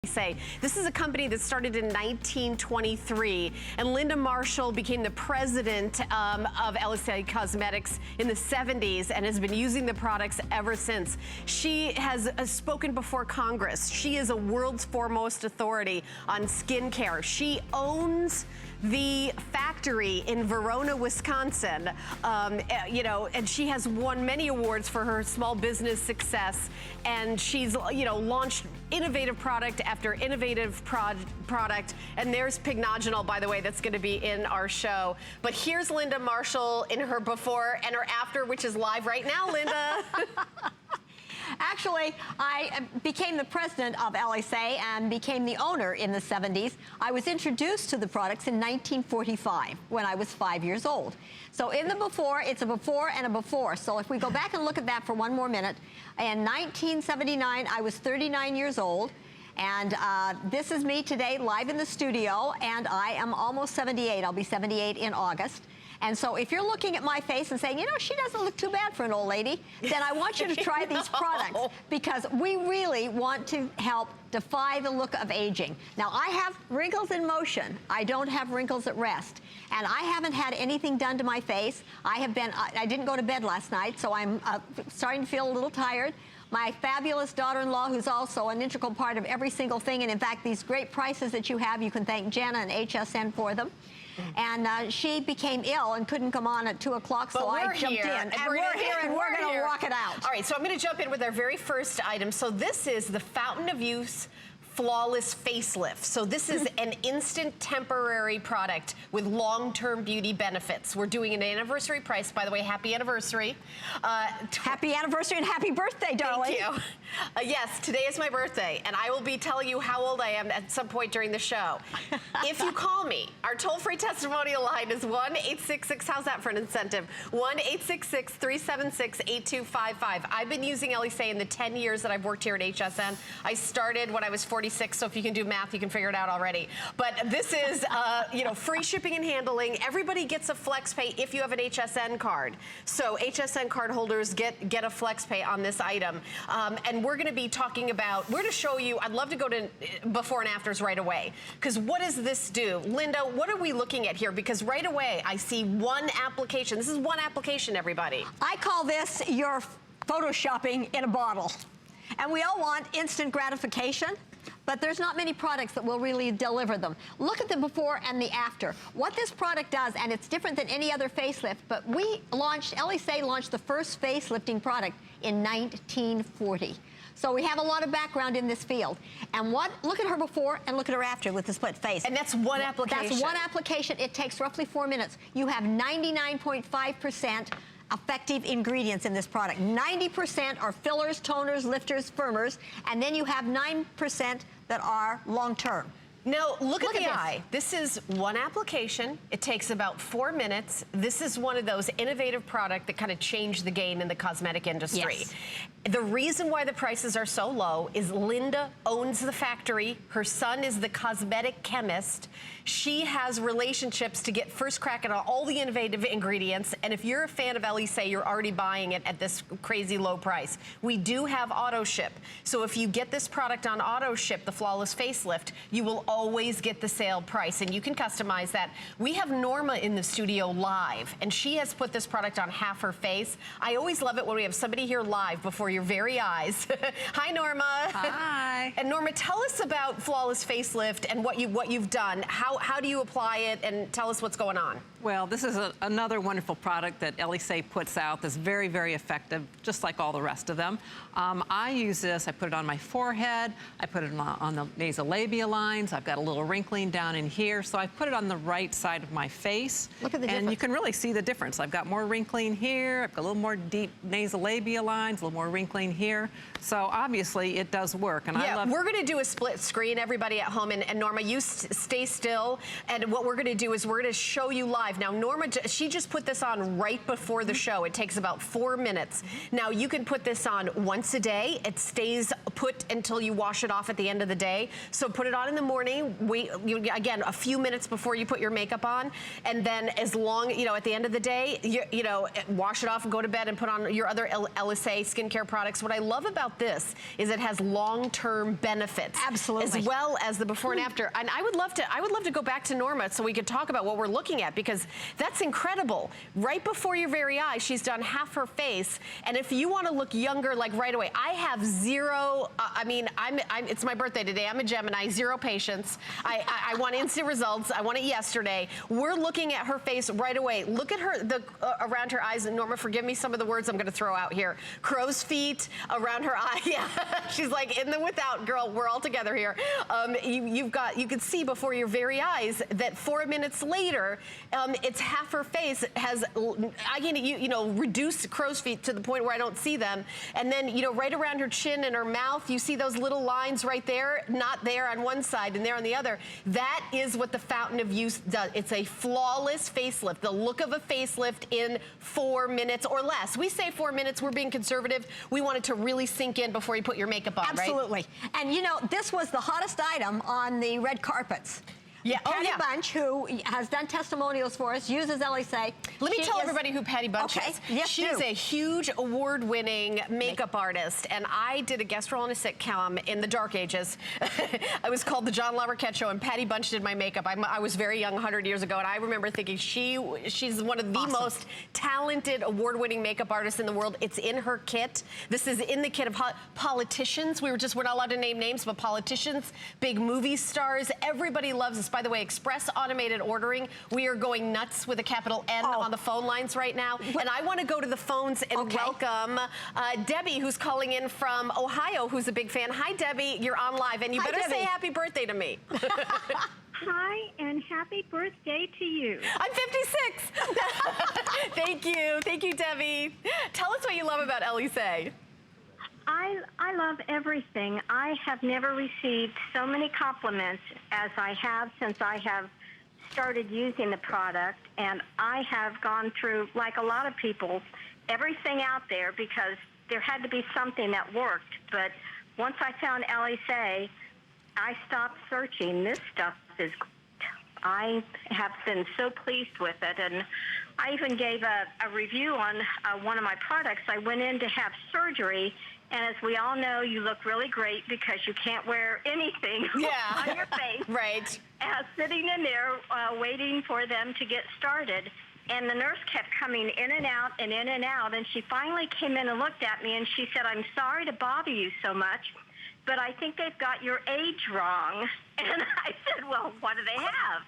Say. This is a company that started in 1923, and Linda Marshall became the president of Elysee Cosmetics in the 70s and has been using the products ever since. She has spoken before Congress. She is a world's foremost authority on skincare. She owns the factory in Verona, Wisconsin, and she has won many awards for her small business success, and she's, launched innovative product after innovative product, and there's Pignogenol, by the way, that's gonna be in our show. But here's Linda Marshall in her before and her after, which is live right now, Linda. Actually, I became the president of Elysee and became the owner in the 70s. I was introduced to the products in 1945 when I was 5 years old. So in the before, it's a before and a before. So if we go back and look at that for one more minute, in 1979, I was 39 years old. And this is me today live in the studio, and I am almost 78. I'll be 78 in August. And so if you're looking at my face and saying, she doesn't look too bad for an old lady, then I want you to try these products, because we really want to help defy the look of aging. Now, I have wrinkles in motion. I don't have wrinkles at rest. And I haven't had anything done to my face. I didn't go to bed last night, so I'm starting to feel a little tired. My fabulous daughter-in-law, who's also an integral part of every single thing, and in fact, these great prices that you have, you can thank Jenna and HSN for them. And she became ill and couldn't come on at 2 o'clock, so I jumped in. And we're here, and we're going to rock it out. All right, so I'm going to jump in with our very first item. So this is the Fountain of Youth Flawless Facelift. So this is an instant temporary product with long-term beauty benefits. We're doing an anniversary price, by the way. Happy anniversary. Happy anniversary and happy birthday, darling. Thank you. Yes, today is my birthday, and I will be telling you how old I am at some point during the show. If you call me, our toll-free testimonial line is 1-866, how's that for an incentive? 1-866-376-8255. I've been using Elysee in the 10 years that I've worked here at HSN. I started when I was 46, so if you can do math, you can figure it out already. But this is, free shipping and handling. Everybody gets a flex pay if you have an HSN card. So HSN card holders get a flex pay on this item. And we're gonna be talking about, we're to show you, I'd love to go to before and afters right away, because what does this do? Linda, what are we looking at here? Because right away, I see one application. This is one application, everybody. I call this your photoshopping in a bottle. And we all want instant gratification, but there's not many products that will really deliver them. Look at the before and the after. What this product does, and it's different than any other facelift, but Elysee launched the first facelifting product in 1940. So we have a lot of background in this field. And look at her before and look at her after with the split face. And that's one application. That's one application. It takes roughly 4 minutes. You have 99.5% effective ingredients in this product. 90% are fillers, toners, lifters, firmers, and then you have 9% that are long-term. Now, look at the eye. This is one application. It takes about 4 minutes. This is one of those innovative products that kind of changed the game in the cosmetic industry. Yes. The reason why the prices are so low is Linda owns the factory. Her son is the cosmetic chemist. She has relationships to get first crack at all the innovative ingredients. And if you're a fan of Elysee, you're already buying it at this crazy low price. We do have auto ship. So if you get this product on auto ship, the Flawless Facelift, you will always get the sale price, and you can customize that. We have Norma in the studio live, and she has put this product on half her face. I always love it when we have somebody here live before your very eyes. Hi, Norma. Hi. And Norma, tell us about Flawless Facelift and what you've done. How do you apply it, and tell us what's going on? Well, this is another wonderful product that Elysee puts out that's very, very effective, just like all the rest of them. I use this, I put it on my forehead, I put it on the nasolabial lines, I've got a little wrinkling down in here, so I put it on the right side of my face. Look at the difference. And you can really see the difference. I've got more wrinkling here, I've got a little more deep nasolabial lines, a little more wrinkling here. So obviously it does work, and I love. We're gonna do a split screen, everybody at home, and Norma, you stay still, and what we're gonna do is we're gonna show you live. Now, Norma, she just put this on right before the show. It takes about 4 minutes. Now, you can put this on once a day. It stays put until you wash it off at the end of the day. So put it on in the morning. Wait, again, a few minutes before you put your makeup on. And then as long, at the end of the day, wash it off and go to bed and put on your other Elysee skincare products. What I love about this is it has long-term long-term benefits. Absolutely. As well as the before and after. And I would love to go back to Norma so we could talk about what we're looking at, because that's incredible. Right before your very eyes, she's done half her face. And if you want to look younger, like right away, I have zero, it's my birthday today. I'm a Gemini, zero patience. I want instant results. I want it yesterday. We're looking at her face right away. Look at her, around her eyes. And Norma, forgive me some of the words I'm going to throw out here. Crow's feet around her eye. Yeah, she's like in the without, girl. We're all together here. You can see before your very eyes that 4 minutes later, it's half her face has, reduced crow's feet to the point where I don't see them. And then, right around her chin and her mouth, you see those little lines right there, not there on one side and there on the other. That is what the Fountain of Youth does. It's a flawless facelift, the look of a facelift in 4 minutes or less. We say 4 minutes, we're being conservative. We want it to really sink in before you put your makeup on, Absolutely. Right? And this was the hottest item on the red carpets. Yeah. Patty Bunch, who has done testimonials for us, uses Elysee. Let me tell everybody who Patty Bunch is. Yes, She's a huge award-winning makeup artist, and I did a guest role in a sitcom in the dark ages. I was called The John Larroquette Show, and Patty Bunch did my makeup. I was very young 100 years ago, and I remember thinking she's one of the most talented award-winning makeup artists in the world. It's in her kit. This is in the kit of politicians. We're not allowed to name names, but politicians, big movie stars, everybody loves this. By the way, express automated ordering. We are going nuts with a capital N on the phone lines right now. And I want to go to the phones and welcome Debbie, who's calling in from Ohio, who's a big fan. Hi, Debbie. You're on live, and you better say happy birthday to me. Hi, and happy birthday to you. I'm 56. Thank you. Thank you, Debbie. Tell us what you love about Elysee. I love everything. I have never received so many compliments as I have since I have started using the product, and I have gone through, like a lot of people, everything out there because there had to be something that worked. But once I found Elysee, I stopped searching. This stuff is great. I have been so pleased with it, and I even gave a review on one of my products. I went in to have surgery, and as we all know, you look really great because you can't wear anything on your face. Right. Sitting in there waiting for them to get started. And the nurse kept coming in and out and in and out. And she finally came in and looked at me, and she said, "I'm sorry to bother you so much, but I think they've got your age wrong." And I said, "Well, what do they have?"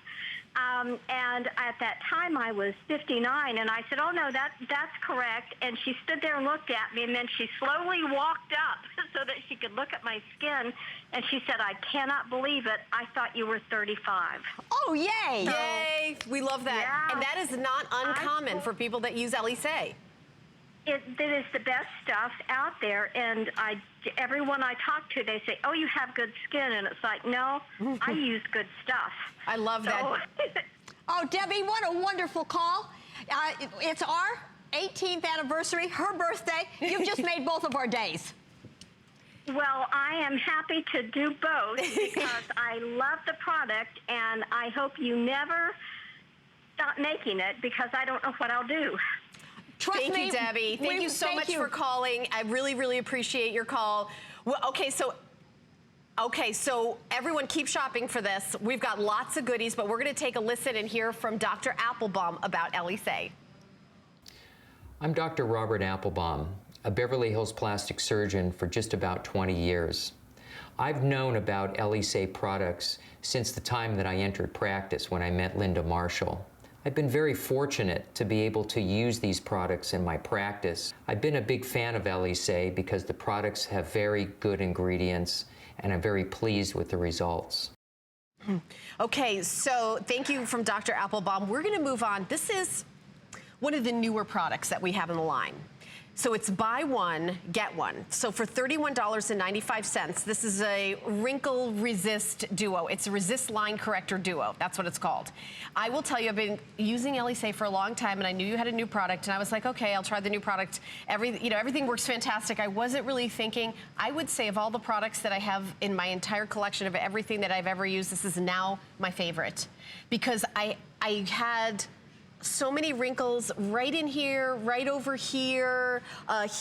And at that time, I was 59, and I said, "Oh, no, that's correct." And she stood there and looked at me, and then she slowly walked up so that she could look at my skin, and she said, "I cannot believe it. I thought you were 35. Oh, yay. Yay. We love that. Yeah. And that is not uncommon for people that use Elysee. It is the best stuff out there, and everyone I talk to, they say, "Oh, you have good skin," and it's like, no, I use good stuff. I love that. Oh, Debbie, what a wonderful call. It's our 18th anniversary, her birthday. You've just made both of our days. Well, I am happy to do both because I love the product, and I hope you never stop making it because I don't know what I'll do. Thank you, Debbie. Thank you so much for calling. I really, really appreciate your call. Well, okay, so everyone keep shopping for this. We've got lots of goodies, but we're going to take a listen and hear from Dr. Applebaum about Elysee. I'm Dr. Robert Applebaum, a Beverly Hills plastic surgeon for just about 20 years. I've known about Elysee products since the time that I entered practice when I met Linda Marshall. I've been very fortunate to be able to use these products in my practice. I've been a big fan of Elysee because the products have very good ingredients, and I'm very pleased with the results. Okay, so thank you from Dr. Applebaum. We're going to move on. This is one of the newer products that we have in the line. So it's buy one, get one. So for $31.95, this is a wrinkle resist duo. It's a resist line corrector duo. That's what it's called. I will tell you, I've been using Elysee for a long time, and I knew you had a new product, and I was like, okay, I'll try the new product. Everything works fantastic. I wasn't really thinking. I would say of all the products that I have in my entire collection of everything that I've ever used, this is now my favorite because I had so many wrinkles right in here, right over here,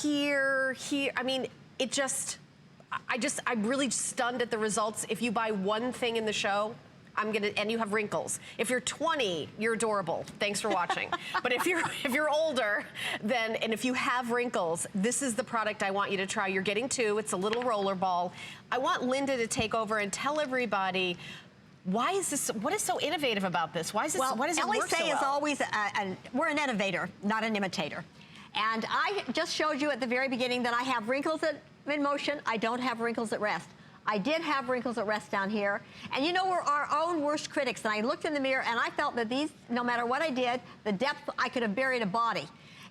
here. I mean, it just, I'm really stunned at the results. If you buy one thing in the show, and you have wrinkles. If you're 20, you're adorable. Thanks for watching. But if you're older, and if you have wrinkles, this is the product I want you to try. You're getting two. It's a little roller ball. I want Linda to take over and tell everybody, why is this, what is so innovative about this? Why is this, why does it work so well? Elysee is always, we're an innovator, not an imitator. And I just showed you at the very beginning that I have wrinkles in motion. I don't have wrinkles at rest. I did have wrinkles at rest down here. And you know, we're our own worst critics. And I looked in the mirror and I felt that these, no matter what I did, the depth, I could have buried a body.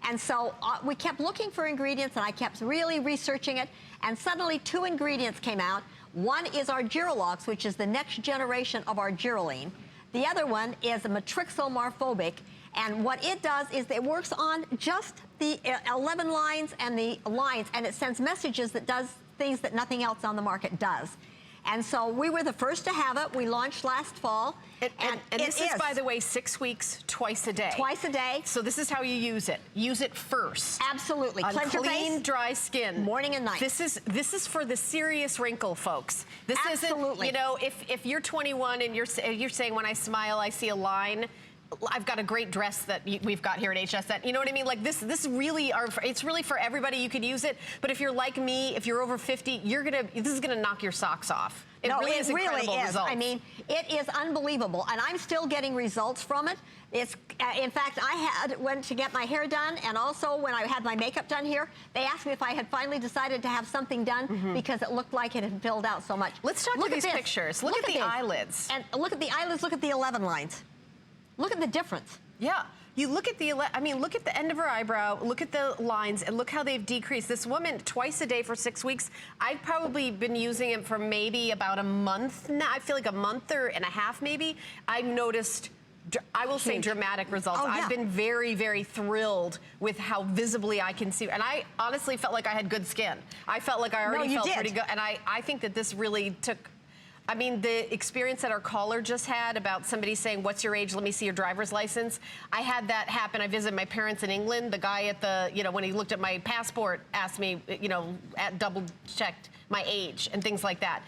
And so we kept looking for ingredients and I kept really researching it. And suddenly 2 ingredients came out. One is our Girolox, which is the next generation of our Giroline. The other one is a Matrixyl Marphobic. And what it does is it works on just the 11 lines and the lines, and it sends messages that does things that nothing else on the market does. And so we were the first to have it. We launched last fall. And this is, by the way, 6 weeks, twice a day. Twice a day. So this is how you use it. Use it first. Absolutely. On Cleanse your clean, face, dry skin. morning and night. This is for the serious wrinkle folks. This Absolutely. isn't, you know, if you're 21 and you're saying when I smile I see a line, I've got a great dress that we've got here at HSN. You know what I mean? Like this really it's really for everybody. You could use it. But if you're like me, if you're over 50, this is gonna knock your socks off. It really is incredible results. I mean, it is unbelievable, and I'm still getting results from it. It's, in fact, I went to get my hair done, and also when I had my makeup done here, they asked me if I had finally decided to have something done because it looked like it had filled out so much. Let's talk to these pictures. Look at the eyelids. And look at the eyelids, look at the 11 lines. Look at the difference. Yeah. You look at look at the end of her eyebrow, look at the lines, and look how they've decreased. This woman, twice a day for 6 weeks, I've probably been using it for maybe about a month now. I feel like a month and a half maybe. I've noticed, I will say, dramatic results. Oh, yeah. I've been very, very thrilled with how visibly I can see. And I honestly felt like I had good skin. I felt like I already felt pretty good. And I think that this really took, I mean, the experience that our caller just had about somebody saying, what's your age? Let me see your driver's license. I had that happen. I visited my parents in England. The guy at the, when he looked at my passport, asked me, double checked my age and things like that.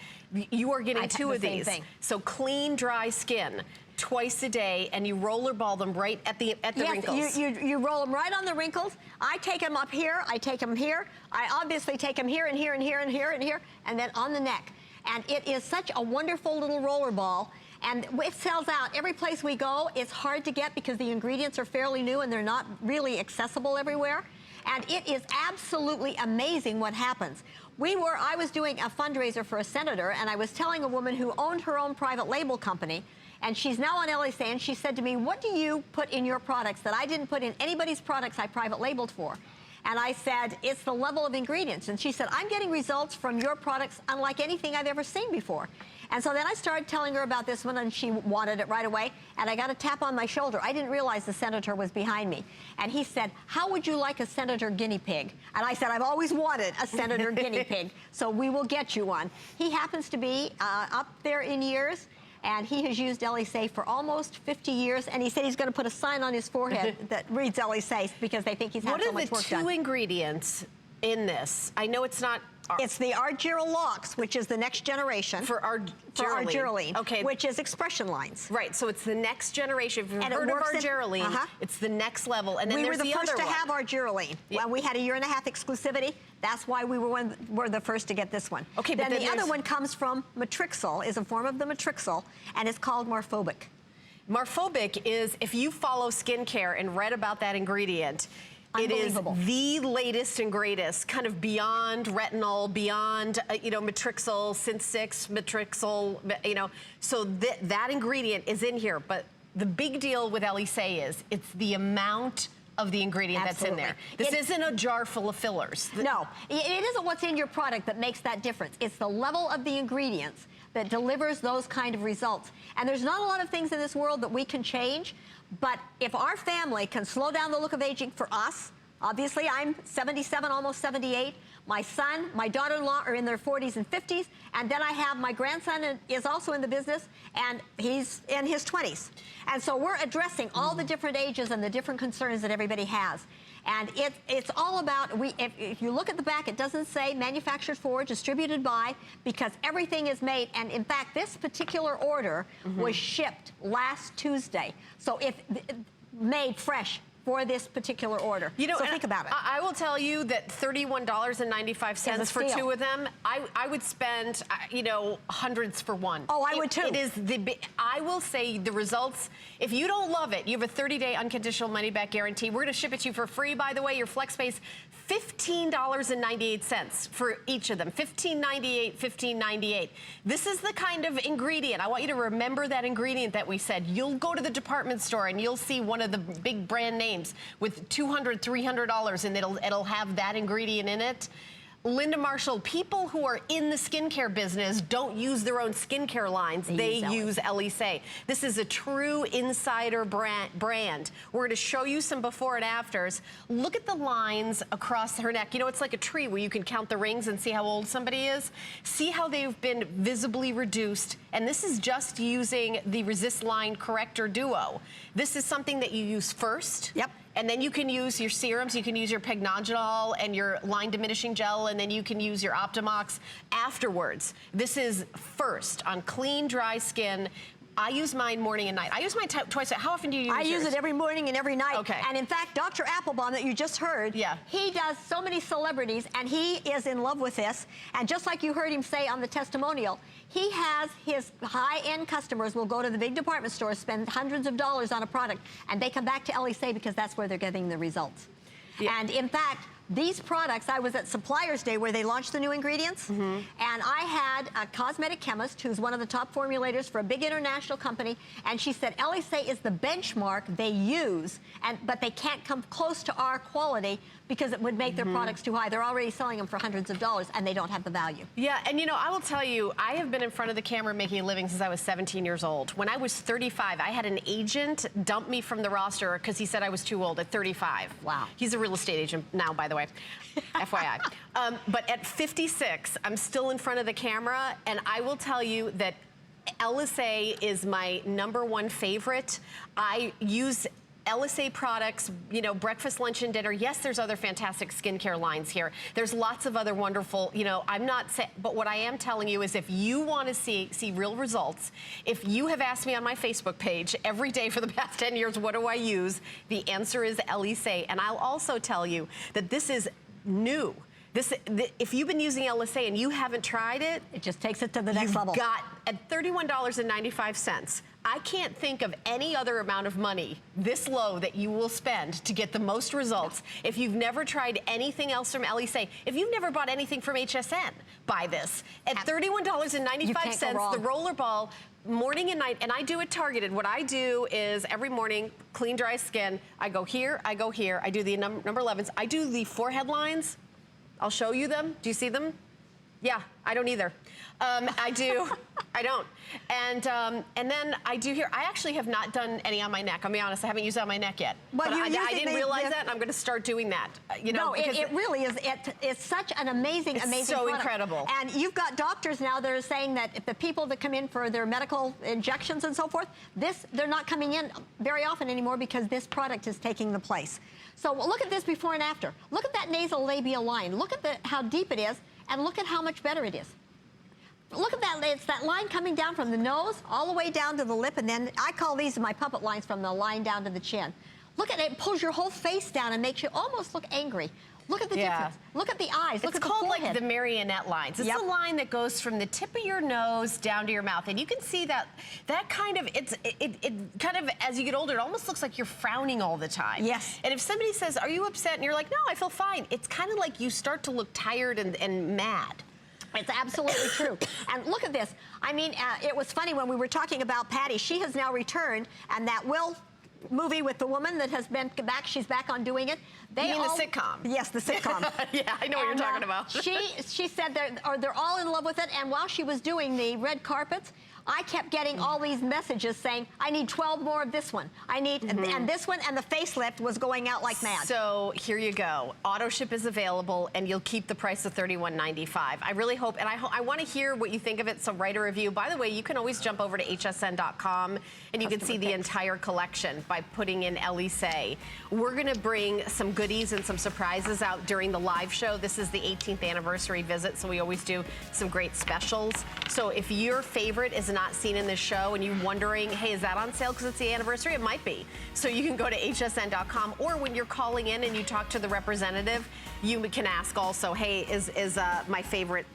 You are getting 2 of these. So clean, dry skin. Twice a day, and you rollerball them right at the wrinkles. You roll them right on the wrinkles. I take them up here. I take them here. I obviously take them here and here and here and here and here, and then on the neck. And it is such a wonderful little roller ball. And it sells out every place we go. It's hard to get because the ingredients are fairly new and they're not really accessible everywhere. And it is absolutely amazing what happens. I was doing a fundraiser for a senator, and I was telling a woman who owned her own private label company, and she's now on Elysee, and she said to me, what do you put in your products that I didn't put in anybody's products I private labeled for? And I said, it's the level of ingredients. And she said, I'm getting results from your products unlike anything I've ever seen before. And so then I started telling her about this one, and she wanted it right away. And I got a tap on my shoulder. I didn't realize the senator was behind me. And he said, how would you like a senator guinea pig? And I said, I've always wanted a senator guinea pig, so we will get you one. He happens to be up there in years. And he has used Elysee for almost 50 years, and he said he's going to put a sign on his forehead that reads Elysee because they think he's had so much work done. What are the 2 ingredients in this? I know it's not... It's the Girolox, which is the next generation. For our Giroline. Okay. Which is expression lines. Right, so it's the next generation. If you've heard of our Giroline, it's the next level. And then there's the other one. We were the first to have our Giroline. Yeah. Well, we had a 1.5 year exclusivity. That's why we were the first to get this one. Okay, then the other one comes from Matrixyl, is a form of the Matrixyl, and it's called Marphobic. Marphobic is, if you follow skincare and read about that ingredient, it is the latest and greatest, kind of beyond retinol, beyond, Matrixyl, Sin-6, Matrixyl, so that ingredient is in here. But the big deal with Elysee is it's the amount of the ingredient that's in there. This isn't a jar full of fillers. No, it isn't what's in your product that makes that difference. It's the level of the ingredients that delivers those kind of results. And there's not a lot of things in this world that we can change, but if our family can slow down the look of aging for us, obviously I'm 77, almost 78, My son, my daughter-in-law are in their 40s and 50s, and then I have my grandson is also in the business, and he's in his 20s. And so we're addressing all the different ages and the different concerns that everybody has. And it's all about, if you look at the back, it doesn't say manufactured for, distributed by, because everything is made. And in fact, this particular order was shipped last Tuesday. So made fresh for this particular order. You know, so think about it. I will tell you that $31.95 for steal. 2 of them, I would spend, you know, hundreds for one. Oh, I would too. It is I will say the results, if you don't love it, you have a 30-day unconditional money-back guarantee. We're going to ship it to you for free, by the way. Your FlexPay's $15.98 for each of them. $15.98, $15.98. This is the kind of ingredient. I want you to remember that ingredient that we said. You'll go to the department store and you'll see one of the big brand names with $200, $300, and it'll have that ingredient in it. Linda Marshall, people who are in the skincare business don't use their own skincare lines. They use Elysee. This is a true insider brand. We're going to show you some before and afters. Look at the lines across her neck. You know, it's like a tree where you can count the rings and see how old somebody is. See how they've been visibly reduced. And this is just using the Resist Line Corrector Duo. This is something that you use first. Yep. And then you can use your serums, you can use your Pegnogenol and your line diminishing gel, and then you can use your Optimox afterwards. This is first on clean, dry skin. I use mine morning and night. I use mine twice. How often do you use yours? I use it every morning and every night. Okay. And in fact, Dr. Applebaum that you just heard, he does so many celebrities, and he is in love with this. And just like you heard him say on the testimonial, he has his high-end customers will go to the big department stores, spend hundreds of dollars on a product, and they come back to Elysee because that's where they're getting the results. Yeah. And in fact, these products, I was at Suppliers Day where they launched the new ingredients, and I had a cosmetic chemist who's one of the top formulators for a big international company, and she said Elysee is the benchmark they use, but they can't come close to our quality because it would make their products too high. They're already selling them for hundreds of dollars, and they don't have the value. Yeah, and you know, I will tell you, I have been in front of the camera making a living since I was 17 years old. When I was 35, I had an agent dump me from the roster because he said I was too old at 35. Wow. He's a real estate agent now, by the way. FYI. But at 56, I'm still in front of the camera, and I will tell you that Elysee is my #1 favorite. I use Elysee products, you know, breakfast, lunch, and dinner. Yes, there's other fantastic skincare lines here. There's lots of other wonderful, you know, but what I am telling you is if you want to see real results, if you have asked me on my Facebook page every day for the past 10 years, what do I use? The answer is Elysee. And I'll also tell you that this is new. If you've been using Elysee and you haven't tried it, it just takes it to the next level. Got at $31.95. I can't think of any other amount of money this low that you will spend to get the most results. If you've never tried anything else from Elysee, if you've never bought anything from HSN, buy this. At $31.95, the roller ball, morning and night, and I do it targeted. What I do is every morning, clean, dry skin, I go here, I go here, I do the number 11s. I do the forehead lines. I'll show you them. Do you see them? Yeah, I don't either. I do. I don't. And then I do here. I actually have not done any on my neck. I'll be honest. I haven't used it on my neck yet. But I didn't realize that, and I'm going to start doing that. You know, no, it really is. It's such an amazing so product. Incredible. And you've got doctors now that are saying that if the people that come in for their medical injections and so forth, they're not coming in very often anymore because this product is taking the place. So look at this before and after. Look at that nasolabial line. Look at how deep it is, and look at how much better it is. Look at that, it's that line coming down from the nose all the way down to the lip, and then I call these my puppet lines from the line down to the chin. Look at it, it pulls your whole face down and makes you almost look angry. Look at the difference. Look at the eyes. Look at the forehead. It's called like the marionette lines. It's a line that goes from the tip of your nose down to your mouth, and you can see that kind of it kind of as you get older, it almost looks like you're frowning all the time. Yes. And if somebody says, "Are you upset?" and you're like, "No, I feel fine," it's kind of like you start to look tired and mad. It's absolutely true. And look at this. I mean, it was funny when we were talking about Patty. She has now returned, and that Will movie with the woman that has been back, she's back on doing it. You mean the sitcom? Yes, the sitcom. Yeah, I know what you're talking about. She said they're all in love with it, and while she was doing the red carpets, I kept getting all these messages saying, I need 12 more of this one. I need, and this one, and the facelift was going out like mad. So here you go. Auto ship is available, and you'll keep the price of $31.95. I really hope, and I want to hear what you think of it, so write a review. By the way, you can always jump over to hsn.com, and you can see the entire collection by putting in Elysee. We're going to bring some goodies and some surprises out during the live show. This is the 18th anniversary visit, so we always do some great specials. So if your favorite is not seen in this show and you're wondering, hey, is that on sale because it's the anniversary? It might be. So you can go to hsn.com, or when you're calling in and you talk to the representative, you can ask also, hey, is my favorite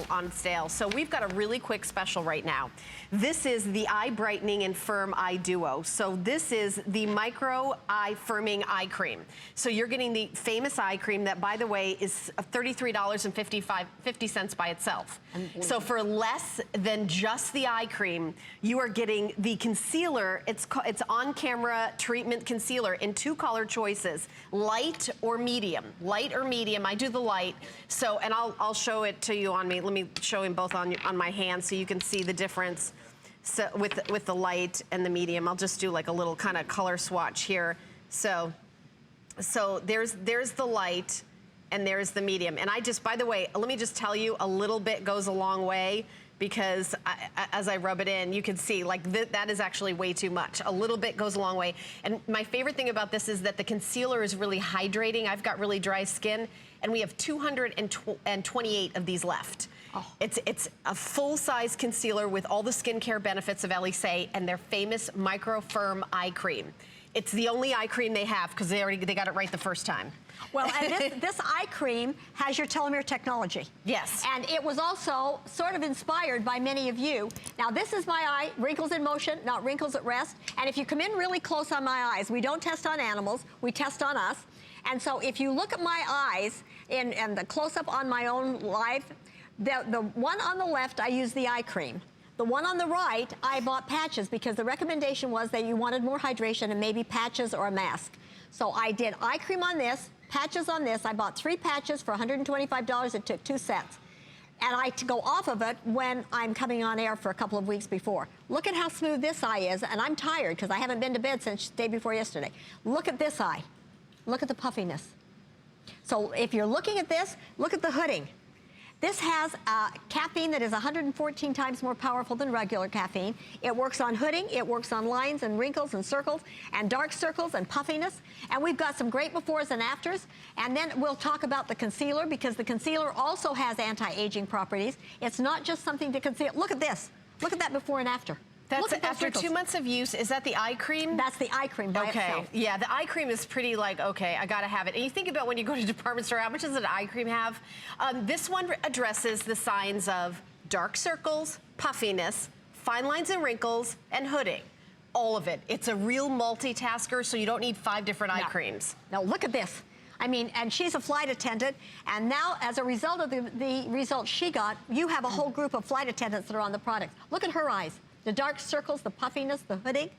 on sale? So we've got a really quick special right now. This is the Eye Brightening and Firm Eye Duo. So this is the Micro Eye Firming Eye Cream. So you're getting the famous eye cream that, by the way, is $33.50 by itself. So for less than just the eye cream, you are getting the concealer. It's on-camera treatment concealer in 2 color choices, light or medium. Light or medium. I do the light. So, and I'll show it to you on me. Let me show him both on my hand so you can see the difference. So with the light and the medium, I'll just do like a little kind of color swatch here. So there's the light and there's the medium. And I just, by the way, let me just tell you, a little bit goes a long way, because as I rub it in, you can see like that is actually way too much. A little bit goes a long way. And my favorite thing about this is that the concealer is really hydrating. I've got really dry skin, and we have 228 of these left. Oh. It's a full-size concealer with all the skincare benefits of Elysee and their famous Micro Firm Eye Cream. It's the only eye cream they have because they got it right the first time. Well, and this eye cream has your telomere technology. Yes. And it was also sort of inspired by many of you. Now, this is my eye, wrinkles in motion, not wrinkles at rest. And if you come in really close on my eyes, we don't test on animals, we test on us. And so if you look at my eyes and the close-up on my own live, the one on the left, I use the eye cream. The one on the right, I bought patches because the recommendation was that you wanted more hydration and maybe patches or a mask. So I did eye cream on this, patches on this. I bought 3 patches for $125. It took 2 sets. And I go off of it when I'm coming on air for a couple of weeks before. Look at how smooth this eye is, and I'm tired because I haven't been to bed since the day before yesterday. Look at this eye. Look at the puffiness. So if you're looking at this, look at the hooding. This has caffeine that is 114 times more powerful than regular caffeine. It works on hooding, it works on lines and wrinkles and circles and dark circles and puffiness. And we've got some great befores and afters. And then we'll talk about the concealer, because the concealer also has anti-aging properties. It's not just something to conceal. Look at this. Look at that before and after. That's after wrinkles. 2 months of use. Is that the eye cream? That's the eye cream by itself. Yeah, the eye cream is pretty like, okay, I gotta have it. And you think about when you go to a department store, how much does an eye cream have? This one addresses the signs of dark circles, puffiness, fine lines and wrinkles, and hooding. All of it. It's a real multitasker, so you don't need 5 different eye creams. Now look at this. I mean, and she's a flight attendant, and now as a result of the results she got, you have a whole group of flight attendants that are on the product. Look at her eyes. The dark circles, the puffiness, the hooding,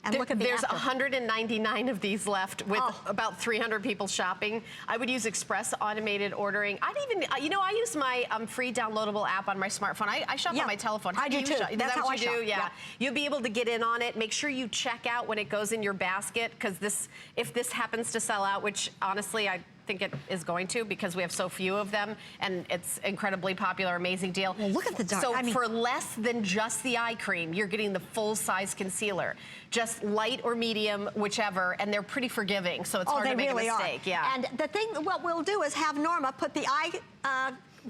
and look at the There's after. 199 of these left with about 300 people shopping. I would use express automated ordering. I'd even, I use my free downloadable app on my smartphone. I shop on my telephone. I do too. That's how I do? Yeah. You'll be able to get in on it. Make sure you check out when it goes in your basket, because if this happens to sell out, which honestly I think it is going to, because we have so few of them, and it's incredibly popular, amazing deal. Well, look at the dark. So for less than just the eye cream, you're getting the full-size concealer. Just light or medium, whichever, and they're pretty forgiving, so it's hard to make a mistake. Yeah. And the thing, what we'll do is have Norma put the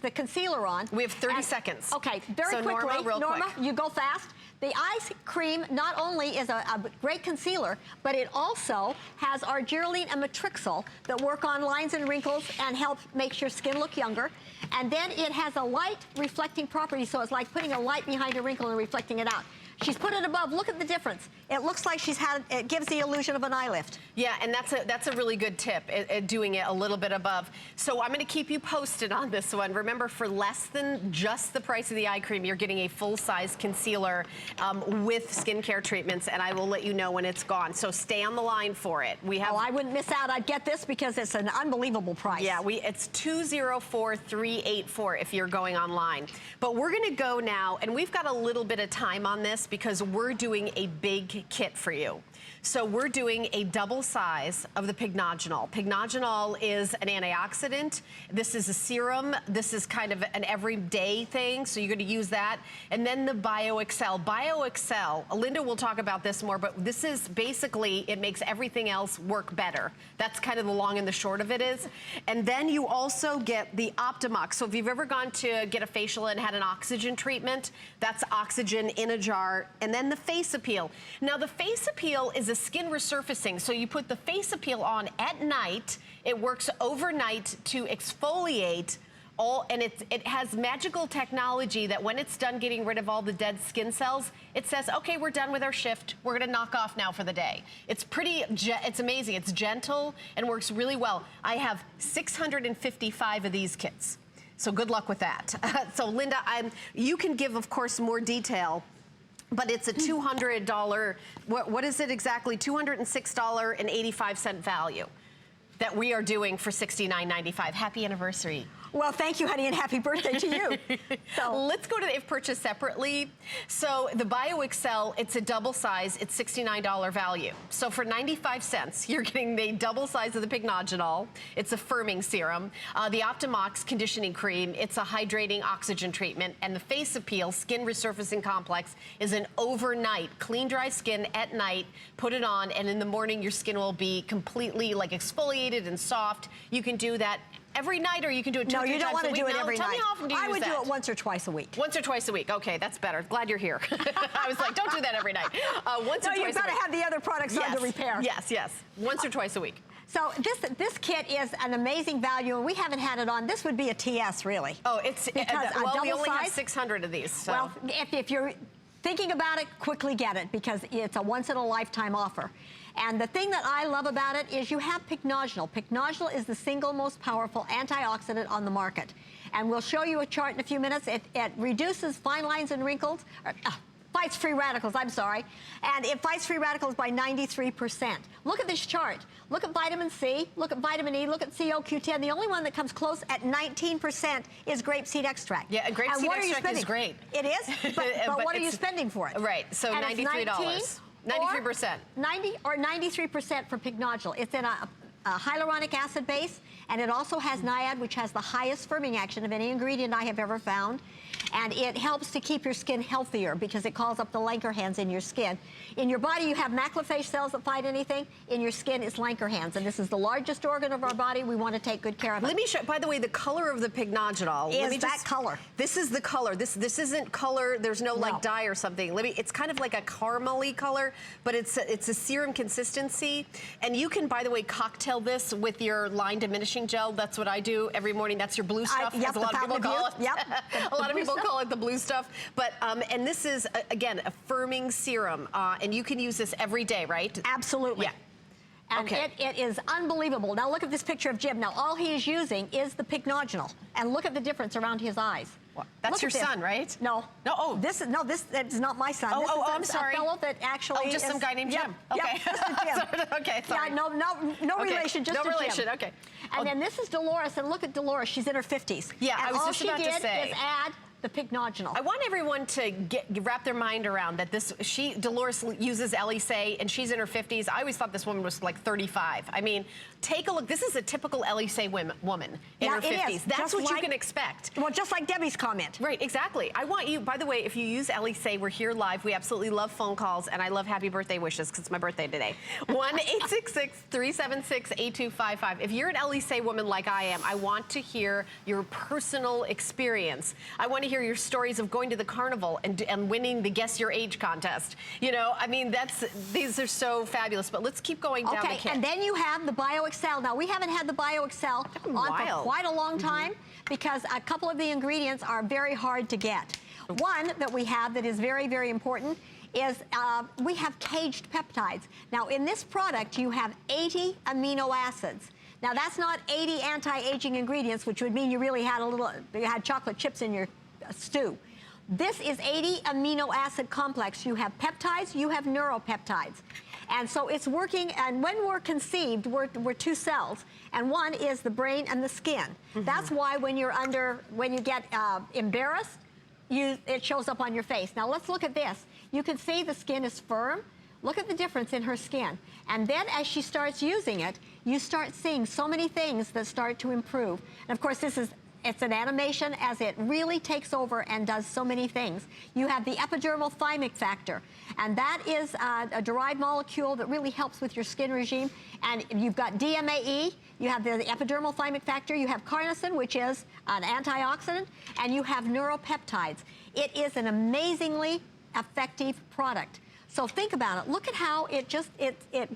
the concealer on. We have 30 seconds. Okay, very quickly. Norma, real quick. You go fast. The eye cream not only is a great concealer, but it also has argireline and matrixyl that work on lines and wrinkles and help make your skin look younger. And then it has a light reflecting property, so it's like putting a light behind a wrinkle and reflecting it out. She's put it above. Look at the difference. It looks like it gives the illusion of an eye lift. Yeah, and that's a really good tip, doing it a little bit above. So I'm going to keep you posted on this one. Remember, for less than just the price of the eye cream, you're getting a full-size concealer with skincare treatments, and I will let you know when it's gone. So stay on the line for it. We have. Oh, I wouldn't miss out. I'd get this because it's an unbelievable price. Yeah, it's 204-384 if you're going online. But we're going to go now, and we've got a little bit of time on this because we're doing a big kit for you. So we're doing a double size of the Pycnogenol. Pycnogenol is an antioxidant. This is a serum. This is kind of an everyday thing, so you're going to use that. And then the BioExcel. BioExcel, Linda will talk about this more, but this is basically, it makes everything else work better. That's kind of the long and the short of it is. And then you also get the Optimox. So if you've ever gone to get a facial and had an oxygen treatment, that's oxygen in a jar. And then the Face Appeal. Now the Face Appeal is a skin resurfacing. So you put the Face Appeal on at night. It works overnight to exfoliate and it has magical technology that when it's done getting rid of all the dead skin cells, it says, okay, we're done with our shift. We're gonna knock off now for the day. It's it's amazing. It's gentle and works really well. I have 655 of these kits. So good luck with that. So Linda, you can give, of course, more detail. But it's a $200, what is it exactly? $206.85 value that we are doing for $69.95. Happy anniversary. Well, thank you, honey, and happy birthday to you. So let's go to the if purchased separately. So the BioExcel, it's a double size, it's $69 value. So for 95 cents, you're getting the double size of the Pycnogenol. It's a firming serum. The Optimox conditioning cream, it's a hydrating oxygen treatment. And the Face Appeal Skin Resurfacing Complex is an overnight, clean, dry skin at night, put it on, and in the morning, your skin will be completely like exfoliated and soft. You can do that every night, or you can do it two or three times a week? No, you don't want to do it every night. Tell me how often do you use that? I would do it once or twice a week. Once or twice a week. Okay, that's better. Glad you're here. I was like, don't do that every night. Once or twice a week. You've got to have the other products on to repair. Yes, yes. Once or twice a week. So this kit is an amazing value, and we haven't had it on. This would be a TS, really. Oh, it's because well, we only have 600 of these. So. Well, if you're thinking about it, quickly get it because it's a once-in-a-lifetime offer. And the thing that I love about it is you have Pycnogenol. Pycnogenol is the single most powerful antioxidant on the market. And we'll show you a chart in a few minutes. It reduces fine lines and wrinkles, fights free radicals, I'm sorry. And it fights free radicals by 93%. Look at this chart. Look at vitamin C, look at vitamin E, look at CoQ10. The only one that comes close at 19% is grapeseed extract. Yeah, grapeseed extract is great. It is? But what are you spending for it? Right, so $93. 93%. 93% for Pycnogenol. It's in a hyaluronic acid base, and it also has NIAID, which has the highest firming action of any ingredient I have ever found. And it helps to keep your skin healthier because it calls up the Langerhans in your skin. In your body, you have macrophage cells that fight anything. In your skin, it's Langerhans. And this is the largest organ of our body. We want to take good care of it. Let me show, by the way, the color of the Pycnogenol. Is that color. This is the color. This isn't color. There's no like dye or something. It's kind of like a caramely color, but it's a serum consistency. And you can, by the way, cocktail this with your line diminishing gel. That's what I do every morning. That's your blue stuff, as a lot of people call it. Yep. A lot of people call it the blue stuff. But and this is again a firming serum, and you can use this every day, right? Absolutely. Yeah. And it is unbelievable. Now look at this picture of Jim. Now all he is using is the Pycnogenol, and look at the difference around his eyes. Well, that's your son, right? No. No. Oh. This is not my son. This is I'm sorry. A fellow that actually. Oh, just some guy named Jim. Okay. Yep, this is Jim. Okay. Sorry. Yeah. No relation. Just no relation. Jim. Okay. And then this is Dolores, and look at Dolores. She's in her 50s. Yeah. And I was just about to say. all she did is add the Pycnogenol. I want everyone to wrap their mind around that Dolores uses Elysee, and she's in her 50s. I always thought this woman was like 35. I mean, take a look. This is a typical Elysee woman in her 50s. That's what you can expect. Well, just like Debbie's comment. Right, exactly. I want you, by the way, if you use Elysee, we're here live. We absolutely love phone calls, and I love happy birthday wishes because it's my birthday today. 1-866-376-8255. If you're an Elysee woman like I am, I want to hear your personal experience. I want to hear your stories of going to the carnival and winning the Guess Your Age contest. You know, I mean, these are so fabulous. But let's keep going down the kit. And then you have the BioExcel. Now, we haven't had the BioExcel on for quite a long time because a couple of the ingredients are very hard to get. One that we have that is very, very important is we have caged peptides. Now, in this product, you have 80 amino acids. Now, that's not 80 anti-aging ingredients, which would mean you really had you had chocolate chips in your stew. This is 80 amino acid complex. You have peptides, you have neuropeptides. And so it's working, and when we're conceived, we're two cells, and one is the brain and the skin. That's why when you get embarrassed, it shows up on your face. Now let's look at this. You can see the skin is firm. Look at the difference in her skin. And then as she starts using it, you start seeing so many things that start to improve. And of course, it's an animation as it really takes over and does so many things. You have the epidermal thymic factor, and that is a derived molecule that really helps with your skin regime. And you've got DMAE, you have the epidermal thymic factor, you have carnosine, which is an antioxidant, and you have neuropeptides. It is an amazingly effective product. So think about it. Look at how it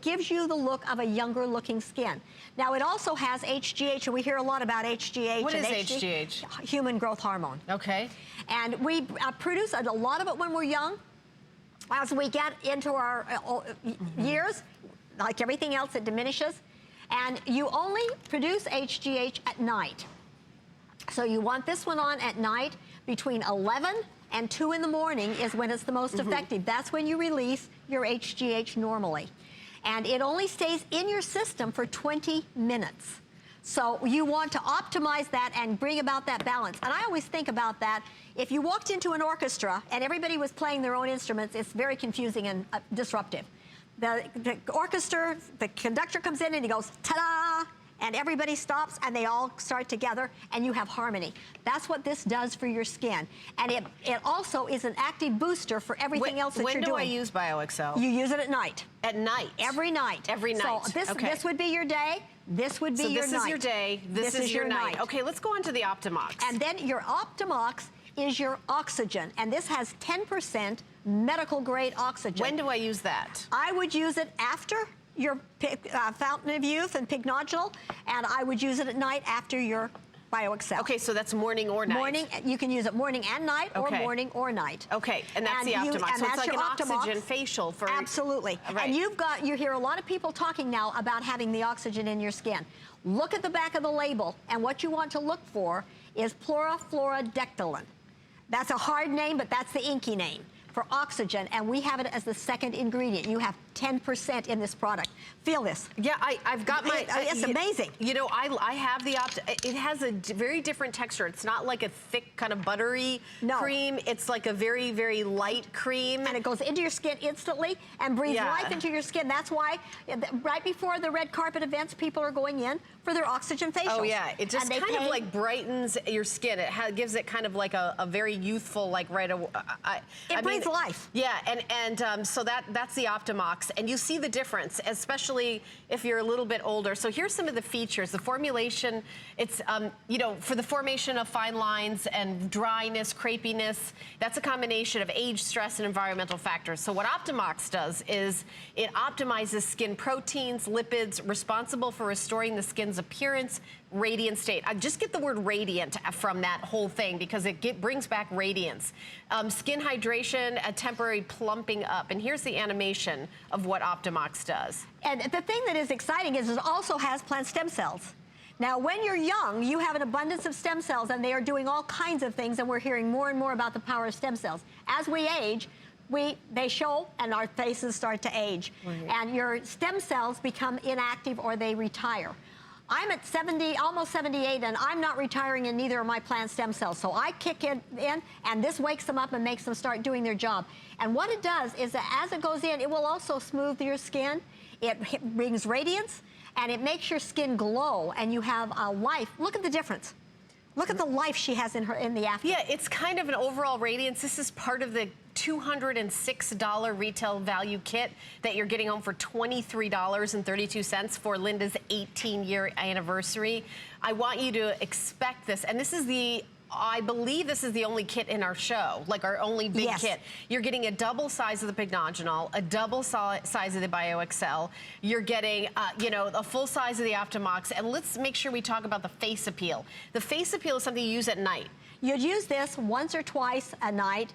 gives you the look of a younger looking skin. Now, it also has HGH, and we hear a lot about HGH. What is HGH? Human growth hormone. Okay. And we produce a lot of it when we're young. As we get into our years, like everything else, it diminishes. And you only produce HGH at night. So you want this one on at night between 11 and 2 in the morning is when it's the most effective. That's when you release your HGH normally. And it only stays in your system for 20 minutes. So you want to optimize that and bring about that balance. And I always think about that. If you walked into an orchestra and everybody was playing their own instruments, it's very confusing and disruptive. The orchestra, the conductor comes in and he goes, ta-da! And everybody stops and they all start together and you have harmony. That's what this does for your skin. And it also is an active booster for everything else that you're doing. When do I use BioXL? You use it at night. At night? Every night. Every night. So this would be your day. This would be your night. So this is your day. This is your night. Okay, let's go on to the Optimox. And then your Optimox is your oxygen. And this has 10% medical grade oxygen. When do I use that? I would use it after your Fountain of Youth and Pig Nodule, and I would use it at night after your BioXL. Okay, so that's morning or night? Morning, you can use it morning and night, or morning or night. Okay, and that's the Optimox. So it's like an oxygen facial for... Absolutely. Right. And you hear a lot of people talking now about having the oxygen in your skin. Look at the back of the label, and what you want to look for is chlorofluorocarbamide. That's a hard name, but that's the inky name for oxygen, and we have it as the second ingredient. You have 10% in this product. Feel this. Yeah, I've got my... It's amazing. You know, I have the it has a very different texture. It's not like a thick kind of buttery cream. It's like a very, very light cream. And it goes into your skin instantly and breathes life into your skin. That's why right before the red carpet events, people are going in for their oxygen facials. Oh yeah, it just kind of like brightens your skin. It gives it kind of like a very youthful, like it breathes life. Yeah, and so that's the Optimox, and you see the difference, especially if you're a little bit older. So here's some of the features. The formulation, it's you know, for the formation of fine lines and dryness, crepiness, that's a combination of age, stress, and environmental factors. So what Optimox does is it optimizes skin proteins, lipids, responsible for restoring the skin's appearance, radiant state. I just get the word radiant from that whole thing because it brings back radiance. Skin hydration, a temporary plumping up. And here's the animation of what Optimox does. And the thing that is exciting is it also has plant stem cells. Now, when you're young, you have an abundance of stem cells, and they are doing all kinds of things, and we're hearing more and more about the power of stem cells. As we age, they show and our faces start to age. Right. And your stem cells become inactive or they retire. I'm at 70, almost 78, and I'm not retiring, and neither are my plant stem cells. So I kick in, and this wakes them up and makes them start doing their job. And what it does is that as it goes in, it will also smooth your skin. It brings radiance, and it makes your skin glow, and you have a life. Look at the difference. Look at the life she has in the after. Yeah, it's kind of an overall radiance. This is part of the $206 retail value kit that you're getting home for $23.32 for Linda's 18-year anniversary. I want you to expect this, and this is I believe this is the only kit in our show, like our only big kit. You're getting a double size of the Pignogenol, a double size of the BioXL. You're getting, you know, a full size of the Optimox. And let's make sure we talk about the face appeal. The face appeal is something you use at night. You'd use this once or twice a night.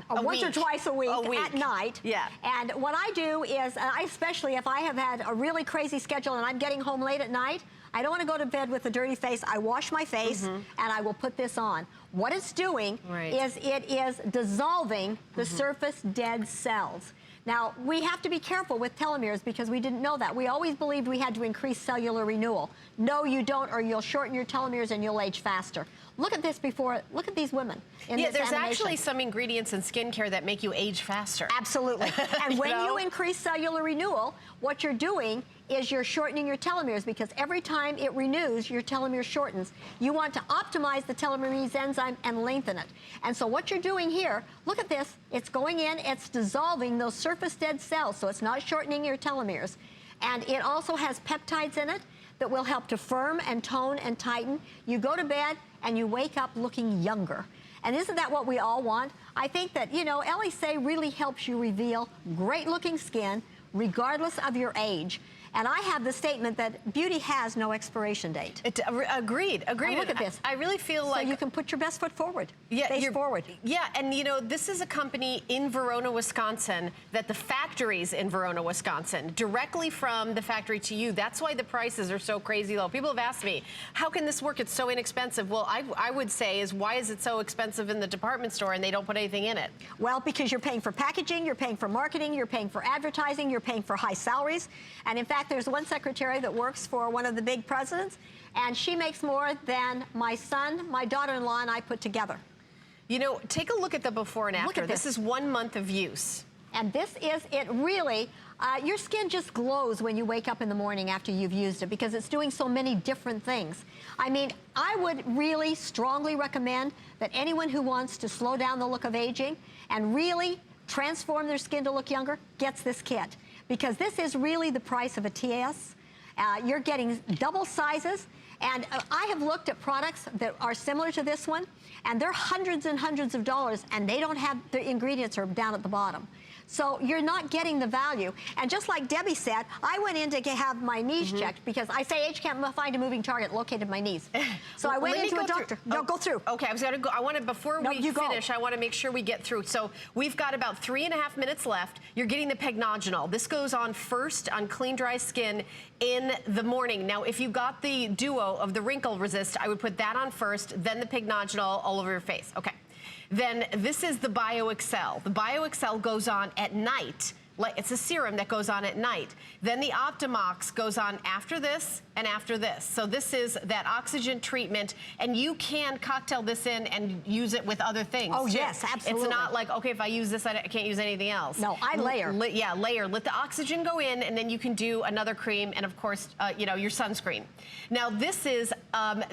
once or twice a week at night. Yeah. And what I do is, especially if I have had a really crazy schedule and I'm getting home late at night, I don't want to go to bed with a dirty face. I wash my face and I will put this on. What it's doing is it is dissolving the surface dead cells. Now, we have to be careful with telomeres because we didn't know that. We always believed we had to increase cellular renewal. No, you don't, or you'll shorten your telomeres and you'll age faster. Look at this before, look at these women in this there's animation. actually some ingredients in skincare that make you age faster. Absolutely. And when you increase cellular renewal, what you're doing is you're shortening your telomeres because every time it renews, your telomere shortens. You want to optimize the telomerase enzyme and lengthen it. And so what you're doing here, look at this, it's going in, it's dissolving those surface dead cells, so it's not shortening your telomeres. And it also has peptides in it that will help to firm and tone and tighten. You go to bed and you wake up looking younger. And isn't that what we all want? I think that, you know, Elysee really helps you reveal great looking skin regardless of your age. And I have the statement that beauty has no expiration date. Agreed. And look at this. I really feel like... So you can put your best foot forward. Yeah, Face forward. Yeah, and you know, this is a company in Verona, Wisconsin, that the factory's in Verona, Wisconsin, directly from the factory to you. That's why the prices are so crazy low. People have asked me, how can this work? It's so inexpensive. Well, I would say is, why is it so expensive in the department store and they don't put anything in it? Well, because you're paying for packaging, you're paying for marketing, you're paying for advertising, you're paying for high salaries. And in fact, there's one secretary that works for one of the big presidents, and she makes more than my son, my daughter-in-law, and I put together. You know, take a look at the before and after. Look at this is 1 month of use. And this is, it really, your skin just glows when you wake up in the morning after you've used it because it's doing so many different things. I mean, I would really strongly recommend that anyone who wants to slow down the look of aging and really transform their skin to look younger gets this kit. Because this is really the price of a TS. You're getting double sizes. And I have looked at products that are similar to this one, and they're hundreds and hundreds of dollars, and they don't have, the ingredients are down at the bottom. So you're not getting the value. And just like Debbie said, I went in to have my knees checked because I say H can't find a moving target located my knees. So I went into a doctor. No, go through. Okay, I was gonna go. I want to, before we finish, I want to make sure we get through. So we've got about 3.5 minutes left. You're getting the Pegnogenol. This goes on first on clean, dry skin in the morning. Now, if you got the duo of the wrinkle resist, I would put that on first, then the Pegnogenol all over your face. Okay. Then this is the BioExcel. The BioExcel goes on at night. It's a serum that goes on at night. Then the Optimox goes on after this and after this. So this is that oxygen treatment, and you can cocktail this in and use it with other things. Oh, yes, absolutely. It's not like, okay, if I use this, I can't use anything else. No, I layer. Yeah, layer. Let the oxygen go in, and then you can do another cream, and of course, you know, your sunscreen. Now, this is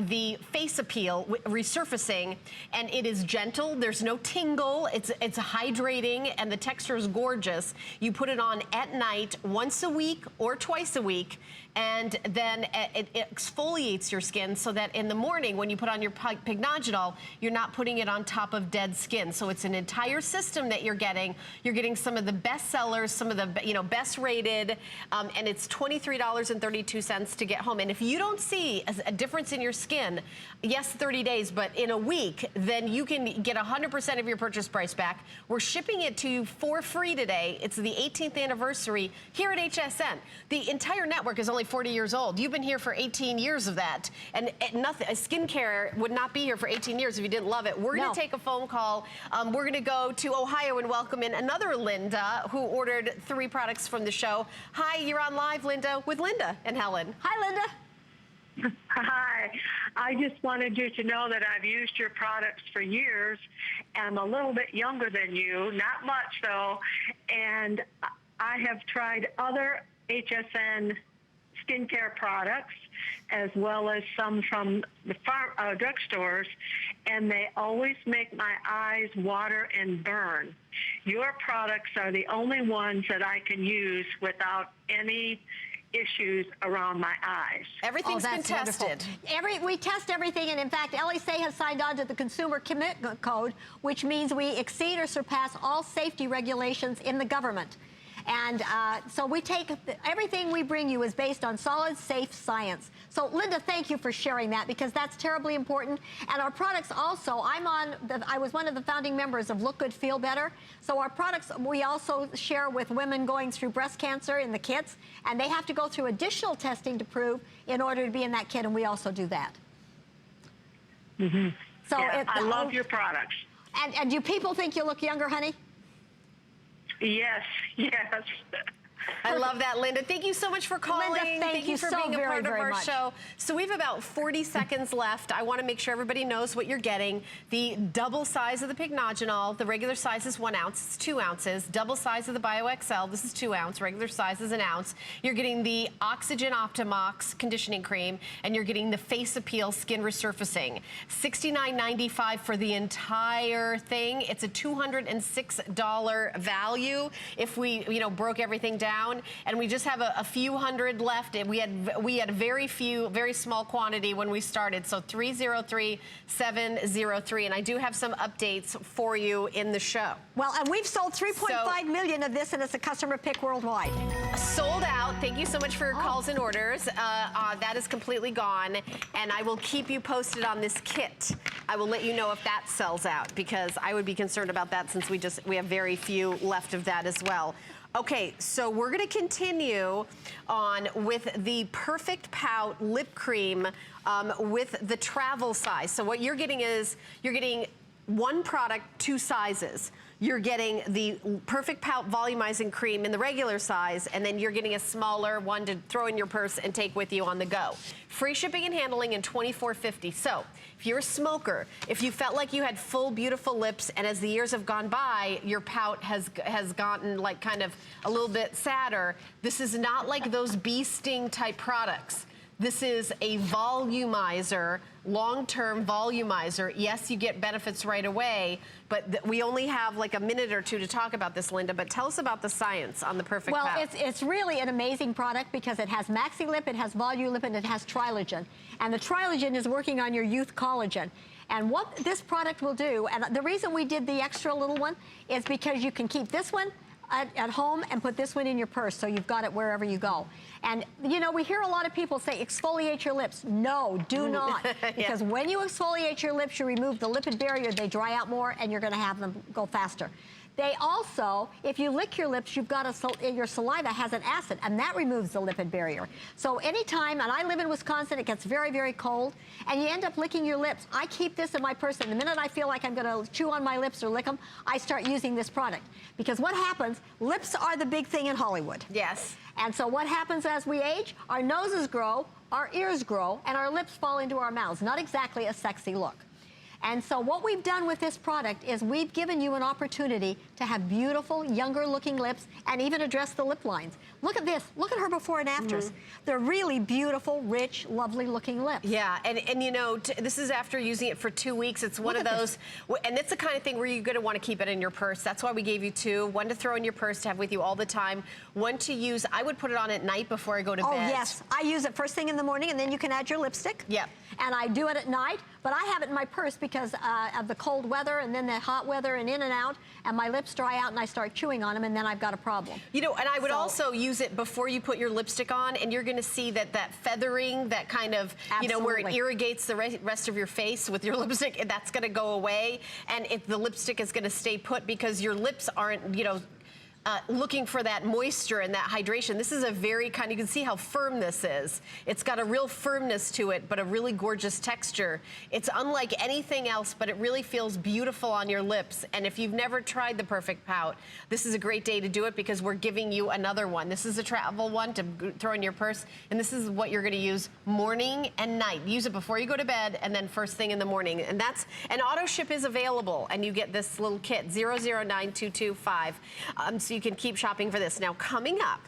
the face appeal resurfacing, and it is gentle. There's no tingle. It's hydrating, and the texture is gorgeous. You put it on at night once a week or twice a week, and then it exfoliates your skin so that in the morning when you put on your Pegnogenol, you're not putting it on top of dead skin. So it's an entire system that you're getting. You're getting some of the best sellers, some of the best rated, and it's $23.32 to get home. And if you don't see a difference in your skin, yes, 30 days, but in a week, then you can get 100% of your purchase price back. We're shipping it to you for free today. It's the 18th anniversary here at HSN. The entire network is only 40 years old. You've been here for 18 years of that. And nothing, skincare would not be here for 18 years if you didn't love it. We're going to take a phone call. We're going to go to Ohio and welcome in another Linda who ordered 3 products from the show. Hi, you're on live, Linda, with Linda and Helen. Hi, Linda. Hi. I just wanted you to know that I've used your products for years. I'm a little bit younger than you, not much though, and I have tried other HSN skincare products as well as some from the drugstores, and they always make my eyes water and burn. Your products are the only ones that I can use without any issues around my eyes. Everything's been tested. We test everything, and in fact, Elysee has signed on to the Consumer Commitment Code, which means we exceed or surpass all safety regulations in the government. And so we take, everything we bring you is based on solid, safe science. So Linda, thank you for sharing that, because that's terribly important. And our products also, I was one of the founding members of Look Good, Feel Better. So our products, we also share with women going through breast cancer in the kits, and they have to go through additional testing to prove in order to be in that kit, and we also do that. Mm-hmm. So yeah, I love your products. And do people think you look younger, honey? Yes, yes. I love that, Linda. Thank you so much for calling. Linda, thank you for so being a part of very our much. show. So we have about 40 seconds left. I want to make sure everybody knows what you're getting. The double size of the Pycnogenol, the regular size is 1 ounce, it's 2 ounces. Double size of the BioXL, this is 2 ounce, regular size is 1 ounce. You're getting the Oxygen Optimox conditioning cream, and you're getting the Face Appeal skin resurfacing. $69.95 for the entire thing. It's a $206 value if we, broke everything down. And we just have a few hundred left. And we had a very small quantity when we started. So 303703. And I do have some updates for you in the show. Well, and we've sold 3.5 million of this, and it's a customer pick worldwide. Sold out. Thank you so much for your calls and orders. That is completely gone. And I will keep you posted on this kit. I will let you know if that sells out, because I would be concerned about that, since we have very few left of that as well. Okay, so we're gonna continue on with the Perfect Pout lip cream with the travel size. So what you're getting is, you're getting one product, 2 sizes. You're getting the Perfect Pout volumizing cream in the regular size, and then you're getting a smaller one to throw in your purse and take with you on the go. Free shipping and handling, and $24.50. So if you're a smoker, if you felt like you had full, beautiful lips, and as the years have gone by, your pout has gotten like kind of a little bit sadder, this is not like those bee sting type products. This is a volumizer, long-term volumizer. Yes, you get benefits right away, but we only have like a minute or two to talk about this, Linda, but tell us about the science on the Perfect Pout. Well, it's really an amazing product, because it has Maxi-Lip, it has Volulip, and it has Trilogen. And the Trilogen is working on your youth collagen. And what this product will do, and the reason we did the extra little one, is because you can keep this one at home and put this one in your purse, so you've got it wherever you go. And we hear a lot of people say exfoliate your lips. No, do not. Because when you exfoliate your lips, you remove the lipid barrier, they dry out more, and you're gonna have them go faster. They also, if you lick your lips, you've got your saliva has an acid, and that removes the lipid barrier. So anytime, and I live in Wisconsin, it gets very, very cold, and you end up licking your lips. I keep this in my purse, and the minute I feel like I'm gonna chew on my lips or lick them, I start using this product. Because what happens, lips are the big thing in Hollywood. Yes. And so what happens as we age? Our noses grow, our ears grow, and our lips fall into our mouths. Not exactly a sexy look. And so what we've done with this product is we've given you an opportunity to have beautiful, younger looking lips, and even address the lip lines. Look at this. Look at her before and afters. They're really beautiful, rich, lovely looking lips. Yeah, and this is after using it for 2 weeks. It's one of those, and it's the kind of thing where you're gonna wanna keep it in your purse. That's why we gave you 2. One to throw in your purse to have with you all the time. One to use, I would put it on at night before I go to bed. Oh yes, I use it first thing in the morning, and then you can add your lipstick. Yep. And I do it at night, but I have it in my purse because of the cold weather and then the hot weather and in and out, and my lips dry out and I start chewing on them, and then I've got a problem. And I would also use it before you put your lipstick on, and you're gonna see that feathering, that kind of, where it irrigates the rest of your face with your lipstick, that's gonna go away, and the lipstick is gonna stay put, because your lips aren't, looking for that moisture and that hydration. This is a very kind, you can see how firm this is. It's got a real firmness to it, but a really gorgeous texture. It's unlike anything else, but it really feels beautiful on your lips. And if you've never tried the Perfect Pout, this is a great day to do it, because we're giving you another one. This is a travel one to throw in your purse, and this is what you're gonna use morning and night. Use it before you go to bed, and then first thing in the morning. And auto ship is available, and you get this little kit, 009225. So you can keep shopping for this. Now, coming up,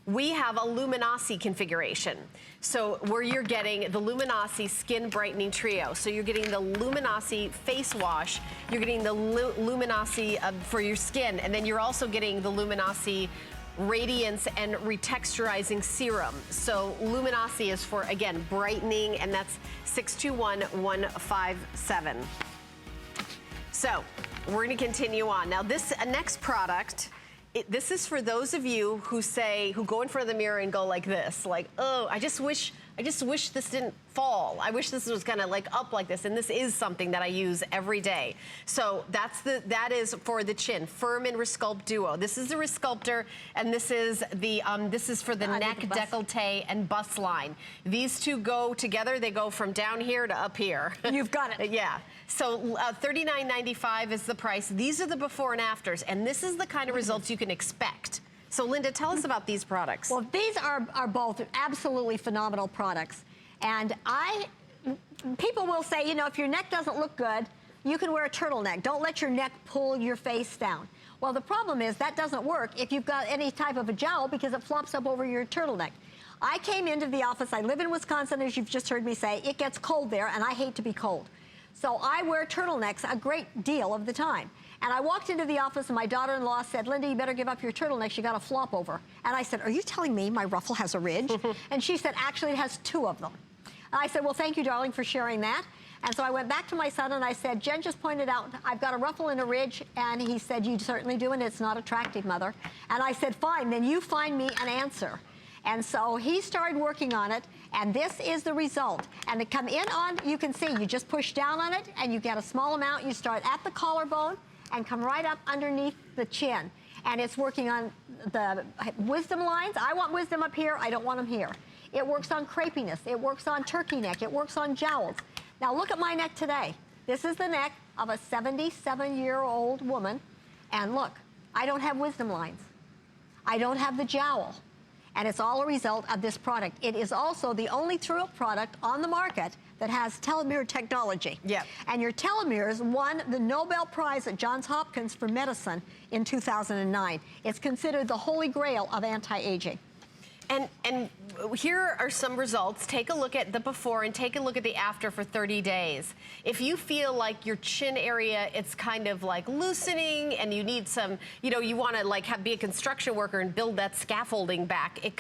we have a Luminosity configuration. So where you're getting the Luminosity Skin Brightening Trio. So you're getting the Luminosity Face Wash, you're getting the Luminosity for your skin, and then you're also getting the Luminosity Radiance and Retexturizing Serum. So Luminosity is for, again, brightening, and that's 621157. So we're gonna continue on. Now this next product This is for those of you who go in front of the mirror and go like this, like, oh, I just wish this didn't fall. I wish this was kind of like up like this. And this is something that I use every day. So that is for the chin, Firm and Resculpt Duo. This is the Resculptor, and this is for the neck, décolleté, and bust line. These two go together. They go from down here to up here. You've got it. Yeah. So $39.95 is the price. These are the before and afters, and this is the kind of results you can expect. So Linda, tell us about these products. Well, these are both absolutely phenomenal products. And people will say, you know, if your neck doesn't look good, you can wear a turtleneck. Don't let your neck pull your face down. Well, the problem is that doesn't work if you've got any type of a jowl because it flops up over your turtleneck. I came into the office, I live in Wisconsin, as you've just heard me say. It gets cold there, and I hate to be cold. So I wear turtlenecks a great deal of the time. And I walked into the office and my daughter-in-law said, Linda, you better give up your turtlenecks, you got a flop over. And I said, are you telling me my ruffle has a ridge? And she said, actually, it has 2 of them. And I said, well, thank you, darling, for sharing that. And so I went back to my son and I said, Jen just pointed out, I've got a ruffle and a ridge. And he said, you certainly do, and it's not attractive, Mother. And I said, fine, then you find me an answer. And so he started working on it, and this is the result. And to come in on, you can see, you just push down on it, and you get a small amount. You start at the collarbone and come right up underneath the chin. And it's working on the wisdom lines. I want wisdom up here. I don't want them here. It works on crepiness. It works on turkey neck. It works on jowls. Now, look at my neck today. This is the neck of a 77-year-old woman. And look, I don't have wisdom lines. I don't have the jowl. And it's all a result of this product. It is also the only true product on the market that has telomere technology. Yep. And your telomeres won the Nobel Prize at Johns Hopkins for medicine in 2009. It's considered the holy grail of anti-aging. And here are some results. Take a look at the before and take a look at the after for 30 days. If you feel like your chin area, it's kind of like loosening and you need some, you know, you want to like be a construction worker and build that scaffolding back, it's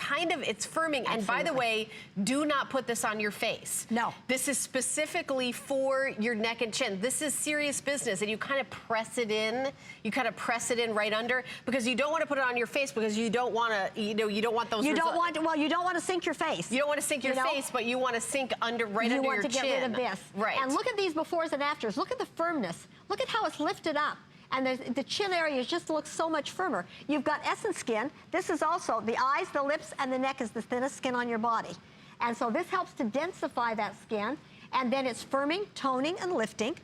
firming. Absolutely. And by the way, do not put this on your face. No. This is specifically for your neck and chin. This is serious business, and you kind of press it in. You kind of press it in right under, because you don't want to put it on your face because you don't want to, you know, you don't want those results. Well, you don't want to sink your face. You don't want to sink your face, but you want to sink right under your chin. You want to get rid of this. Right. And look at these befores and afters. Look at the firmness. Look at how it's lifted up. And the chin area just looks so much firmer. You've got essence skin. This is also the eyes, the lips, and the neck is the thinnest skin on your body. And so this helps to densify that skin. And then it's firming, toning, and lifting.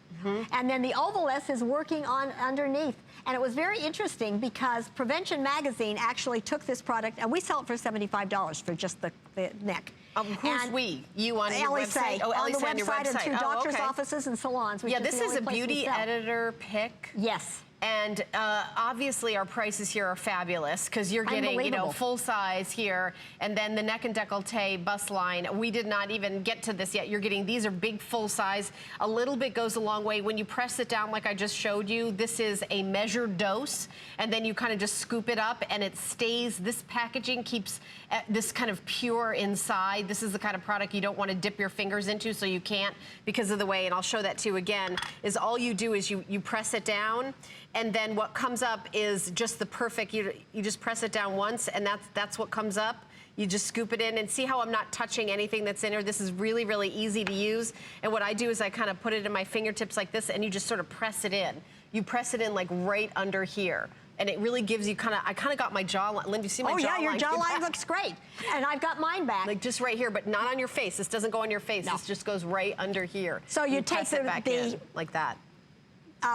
And then the Ovaless is working on underneath. And it was very interesting because Prevention Magazine actually took this product, and we sell it for $75 for just the neck. Who's we? You on your Elysee, website? Oh, on the Elysee on your website and website. through doctors' okay. offices and salons. Yeah, this is a beauty editor pick. Yes. And obviously our prices here are fabulous because you're getting, you know, full size here, and then the neck and décolleté bust line. We did not even get to this yet. You're getting, these are big full size. A little bit goes a long way. When you press it down like I just showed you, this is a measured dose, and then you kind of just scoop it up and it stays, this packaging keeps this kind of pure inside. This is the kind of product you don't want to dip your fingers into, so you can't because of the way, and I'll show that to you again, is all you do is you press it down, and then what comes up is just the perfect, you just press it down once, and that's what comes up. You just scoop it in, and see how I'm not touching anything that's in here. This is really, really easy to use. And what I do is I kind of put it in my fingertips like this, and you just sort of press it in. You press it in like right under here. And it really gives you I kind of got my jawline. Linda, you see my jawline? Oh, yeah, your jawline looks great. And I've got mine back. Like just right here, but not on your face. This doesn't go on your face. No. This just goes right under here. So you take press it back in like that.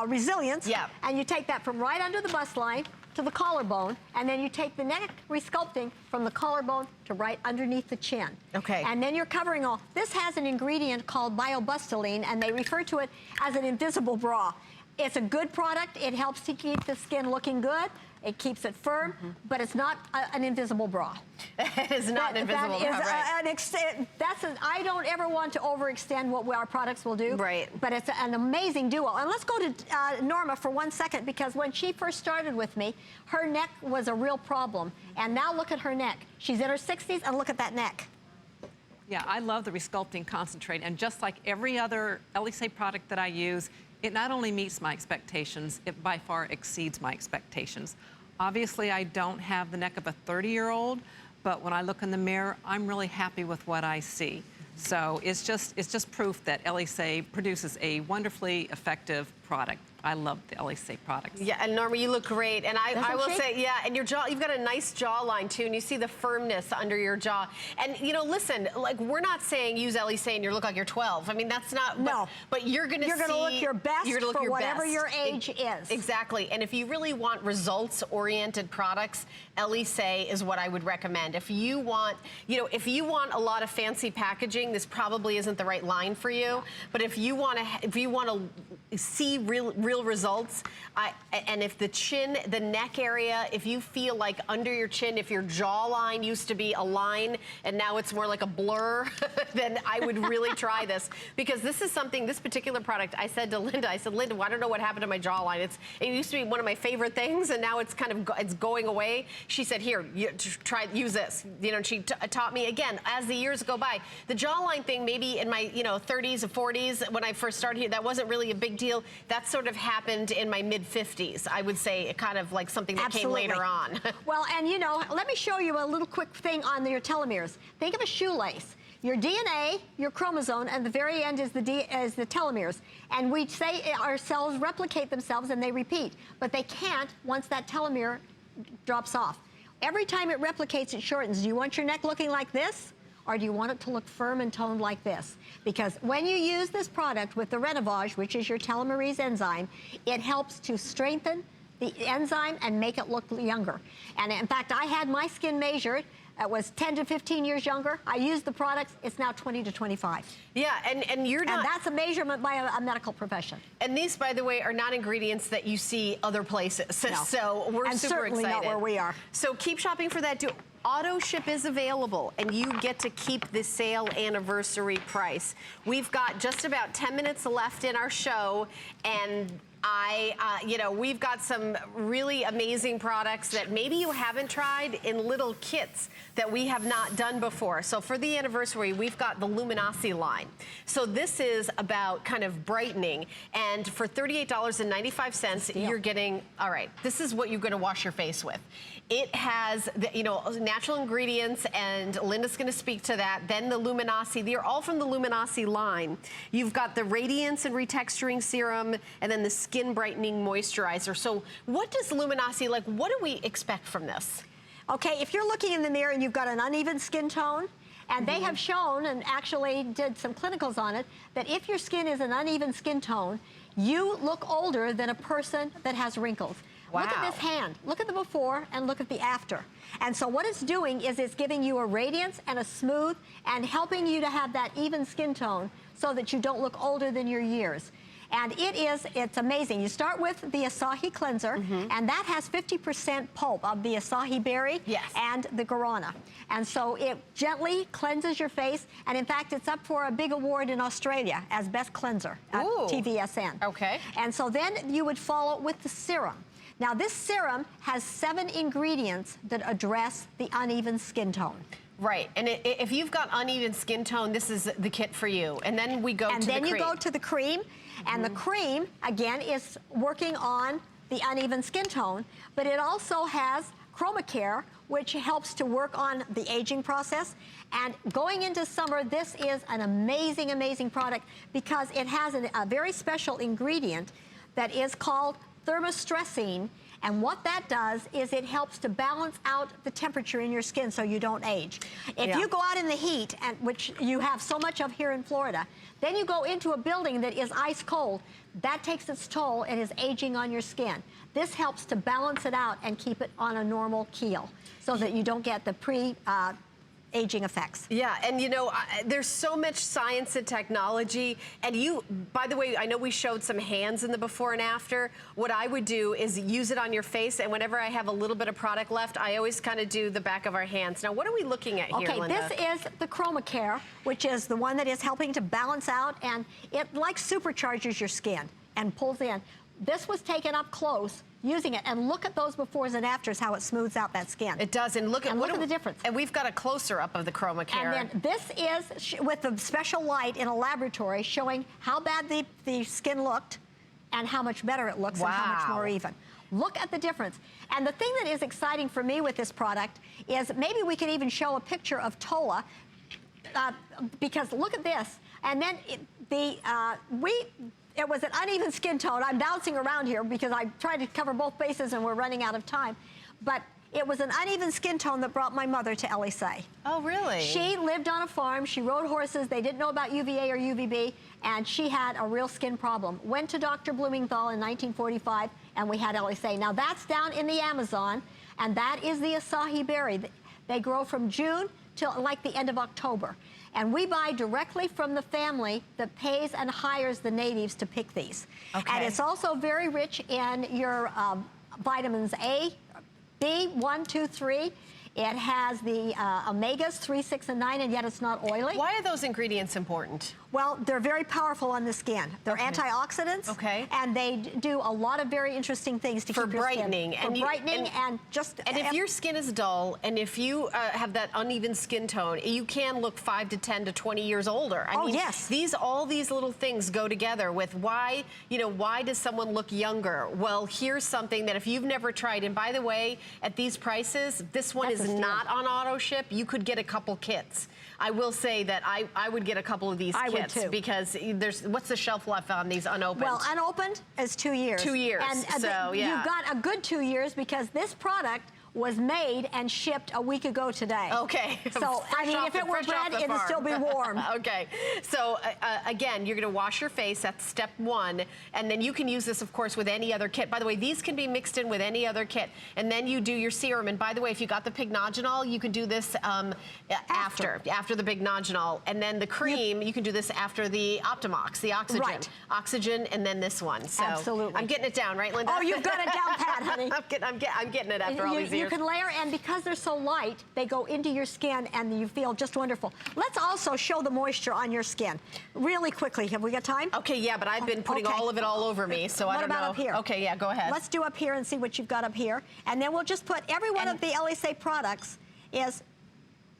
Resilience, yeah. And you take that from right under the bust line to the collarbone, and then you take the neck resculpting from the collarbone to right underneath the chin. Okay. And then you're covering all. This has an ingredient called biobustaline, and they refer to it as an invisible bra. It's a good product. It helps to keep the skin looking good. It keeps it firm, but it's not an invisible bra. It is not an invisible bra, right? I don't ever want to overextend what our products will do. Right. But it's an amazing duo. And let's go to Norma for 1 second, because when she first started with me, her neck was a real problem. And now look at her neck. She's in her 60s, and look at that neck. Yeah, I love the Resculpting Concentrate. And just like every other Elysee product that I use, it not only meets my expectations, it by far exceeds my expectations. Obviously, I don't have the neck of a 30-year-old, but when I look in the mirror, I'm really happy with what I see. So it's just proof that Elysee produces a wonderfully effective product. I love the Elysee products. Yeah, and Norma, you look great. And I will say, yeah, and your jaw, you've got a nice jawline too, and you see the firmness under your jaw. And you know, listen, like we're not saying use Elysee and you look like you're 12. I mean, that's not. No. But you're gonna look your best for whatever your age is. Exactly. And if you really want results-oriented products, Elysee is what I would recommend. If you want, you know, if you want a lot of fancy packaging, this probably isn't the right line for you. But if you want to see real results, and if the chin, the neck area, if you feel like under your chin, if your jawline used to be a line and now it's more like a blur, then I would really try this, because this is something, this particular product, I said to Linda, I said, Linda, I don't know what happened to my jawline. It used to be one of my favorite things, and now it's kind of it's going away. She said, here, use this. You know, she taught me, again, as the years go by. The jawline thing, maybe in my 30s or 40s, when I first started here, that wasn't really a big deal. That sort of happened in my mid-50s. I would say kind of like something that came later on. Well, and you know, let me show you a little quick thing on your telomeres. Think of a shoelace. Your DNA, your chromosome, and the very end is the telomeres. And we say our cells replicate themselves and they repeat, but they can't once that telomere drops off. Every time it replicates, it shortens. Do you want your neck looking like this? Or do you want it to look firm and toned like this? Because when you use this product with the Renovage, which is your telomerase enzyme, it helps to strengthen the enzyme and make it look younger. And in fact, I had my skin measured. It was 10 to 15 years younger. I used the products. It's now 20 to 25. Yeah, and you're not... And that's a measurement by a medical profession. And these, by the way, are not ingredients that you see other places. No. So we're super excited. Certainly not where we are. So keep shopping for that. Auto ship is available, and you get to keep the sale anniversary price. We've got just about 10 minutes left in our show, and we've got some really amazing products that maybe you haven't tried in little kits that we have not done before. So for the anniversary, we've got the Luminosity line. So this is about kind of brightening, and for $38.95, you're getting, all right, this is what you're gonna wash your face with. It has, natural ingredients, and Linda's gonna speak to that. Then the Luminosity, they're all from the Luminosity line. You've got the Radiance and Retexturing Serum, and then the Skin Brightening Moisturizer. So what does Luminosity, like, what do we expect from this? Okay, if you're looking in the mirror and you've got an uneven skin tone, and they have shown, and actually did some clinicals on it, that if your skin is an uneven skin tone, you look older than a person that has wrinkles. Wow. Look at this hand. Look at the before and look at the after. And so what it's doing is it's giving you a radiance and a smooth and helping you to have that even skin tone so that you don't look older than your years. And it's amazing. You start with the Acai cleanser, and that has 50% pulp of the acai berry and the guarana. And so it gently cleanses your face, and in fact, it's up for a big award in Australia as best cleanser at TVSN. Okay. And so then you would follow with the serum. Now, this serum has 7 ingredients that address the uneven skin tone. Right, and if you've got uneven skin tone, this is the kit for you. And then we go to the cream. And then you go to the cream, and the cream, again, is working on the uneven skin tone, but it also has ChromaCare, which helps to work on the aging process. And going into summer, this is an amazing, amazing product because it has a very special ingredient that is called thermostressine. And what that does is it helps to balance out the temperature in your skin so you don't age. If you go out in the heat, which you have so much of here in Florida, then you go into a building that is ice cold, that takes its toll and is aging on your skin. This helps to balance it out and keep it on a normal keel so that you don't get the aging effects. Yeah, and there's so much science and technology. And by the way, I know we showed some hands in the before and after. What I would do is use it on your face, and whenever I have a little bit of product left, I always kind of do the back of our hands. Now, what are we looking at here, Linda? Okay, this is the ChromaCare, which is the one that is helping to balance out, and it like supercharges your skin and pulls in. This was taken up close using it, and look at those befores and afters, how it smooths out that skin. It does, and look at the difference. And we've got a closer up of the ChromaCare. And then this is with the special light in a laboratory showing how bad the skin looked and how much better it looks and how much more even. Look at the difference. And the thing that is exciting for me with this product is maybe we could even show a picture of Tola, because look at this. And then it was an uneven skin tone. I'm bouncing around here because I tried to cover both bases and we're running out of time. But it was an uneven skin tone that brought my mother to Elysee. Oh, really? She lived on a farm. She rode horses. They didn't know about UVA or UVB, and she had a real skin problem. Went to Dr. Blumenthal in 1945, and we had Elysee. Now, that's down in the Amazon, and that is the acai berry. They grow from June till like the end of October. And we buy directly from the family that pays and hires the natives to pick these. Okay. And it's also very rich in your vitamins A, B, 1, 2, 3. It has the omegas 3, 6, and 9, and yet it's not oily. Why are those ingredients important? Well, they're very powerful on the skin. They're antioxidants. Okay. And they do a lot of very interesting things to For keep your brightening. skin. For brightening and just... And if your skin is dull, and if you have that uneven skin tone, you can look 5 to 10 to 20 years older. I mean, yes. all these little things go together with why, why does someone look younger? Well, here's something that if you've never tried, and by the way, at these prices, this one is not on auto ship. You could get a couple kits. I will say that I would get a couple of these kits because what's the shelf life on these unopened? Well, unopened is 2 years. 2 years. And so, yeah. You've got a good 2 years because this product was made and shipped a week ago today. Okay. So, I mean, if it were bread, it'd still be warm. Okay. So, again, you're going to wash your face. That's step 1. And then you can use this, of course, with any other kit. By the way, these can be mixed in with any other kit. And then you do your serum. And by the way, if you got the Pignogenol, you can do this after the Pignogenol. And then the cream, you can do this after the Optimox, the Oxygen. Right. Oxygen and then this one. So absolutely. I'm getting it down, right, Linda? Oh, you've got it down pat, honey. I'm getting it after all these years. You can layer, and because they're so light, they go into your skin and you feel just wonderful. Let's also show the moisture on your skin really quickly. Have we got time? Okay, yeah, but I've been putting all of it all over me, so I don't know. What about up here? Okay, yeah, go ahead. Let's do up here and see what you've got up here. And then we'll just put every one of the Elysee products is,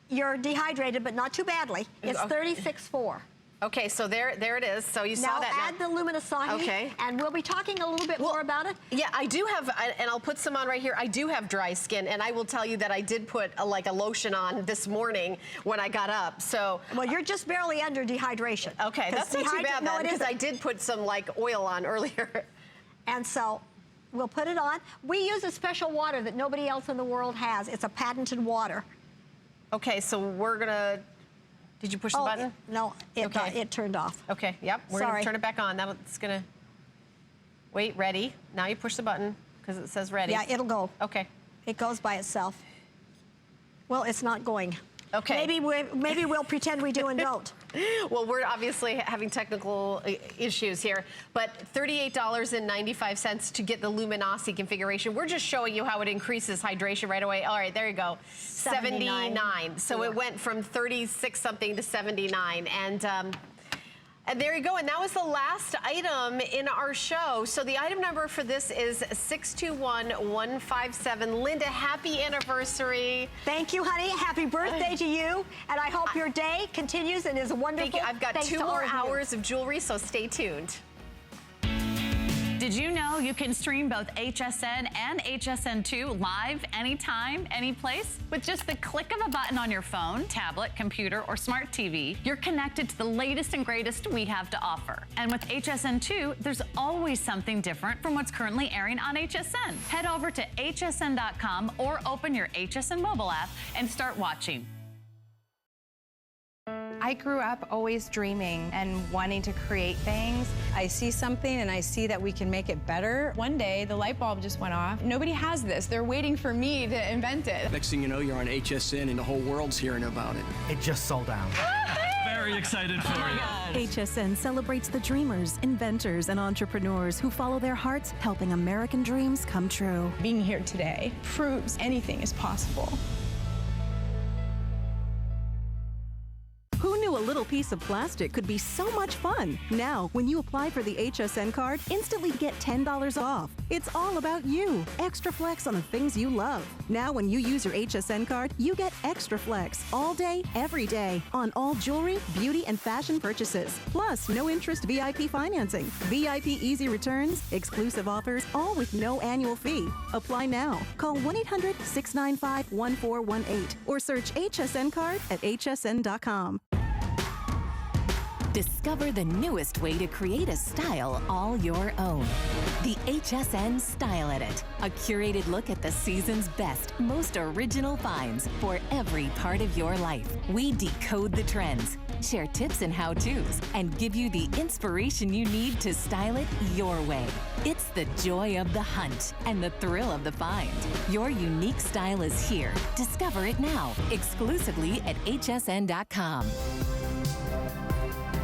you're dehydrated, but not too badly. It's 36.4. Okay, so there it is. So you saw that. Now add the Luminosity. Okay. And we'll be talking a little bit more about it. Yeah, I do have, and I'll put some on right here. I do have dry skin, and I will tell you that I did put like a lotion on this morning when I got up. So. Well, you're just barely under dehydration. Okay, that's not too bad then, because I did put some like oil on earlier. And so we'll put it on. We use a special water that nobody else in the world has. It's a patented water. Okay, so we're gonna. Did you push the button? No, it turned off. Okay, yep. We're going to turn it back on. Now it's going to... Wait, ready. Now you push the button because it says ready. Yeah, it'll go. Okay. It goes by itself. Well, it's not going. Okay. Maybe we'll pretend we do and don't. Well, we're obviously having technical issues here, but $38.95 to get the Luminosity configuration. We're just showing you how it increases hydration right away. All right, there you go. 79. So it went from 36 something to 79. And there you go, and that was the last item in our show. So the item number for this is 621157. Linda, happy anniversary. Thank you, honey. Happy birthday to you. And I hope your day continues and is wonderful. Thank you. I've got 2 more hours of jewelry, so stay tuned. Did you know you can stream both HSN and HSN2 live anytime, anyplace? With just the click of a button on your phone, tablet, computer, or smart TV, you're connected to the latest and greatest we have to offer. And with HSN2, there's always something different from what's currently airing on HSN. Head over to hsn.com or open your HSN mobile app and start watching. I grew up always dreaming and wanting to create things. I see something and I see that we can make it better. One day, the light bulb just went off. Nobody has this. They're waiting for me to invent it. Next thing you know, you're on HSN and the whole world's hearing about it. It just sold out. Very excited for you. HSN celebrates the dreamers, inventors, and entrepreneurs who follow their hearts, helping American dreams come true. Being here today proves anything is possible. Who knew a little little piece of plastic could be so much fun. Now, when you apply for the HSN card, instantly get $10 off. It's all about you. Extra flex on the things you love. Now, when you use your HSN card, you get extra flex all day, every day on all jewelry, beauty, and fashion purchases. Plus, no interest VIP financing, VIP easy returns, exclusive offers, all with no annual fee. Apply now. Call 1-800-695-1418 or search HSN card at hsn.com. Discover the newest way to create a style all your own. The HSN Style Edit, a curated look at the season's best, most original finds for every part of your life. We decode the trends, share tips and how-tos, and give you the inspiration you need to style it your way. It's the joy of the hunt and the thrill of the find. Your unique style is here. Discover it now, exclusively at hsn.com.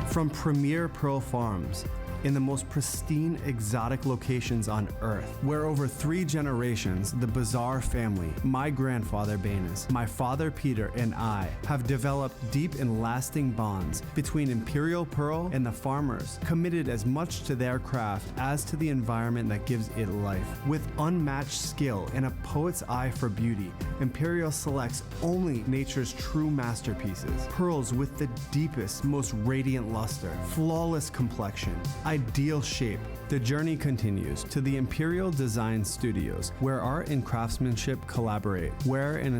From premier pearl farms in the most pristine, exotic locations on Earth, where over 3 generations, the Bazaar family, my grandfather Banas, my father Peter, and I have developed deep and lasting bonds between Imperial Pearl and the farmers, committed as much to their craft as to the environment that gives it life. With unmatched skill and a poet's eye for beauty, Imperial selects only nature's true masterpieces. Pearls with the deepest, most radiant luster, flawless complexion, ideal shape. The journey continues to the Imperial Design Studios, where art and craftsmanship collaborate, where an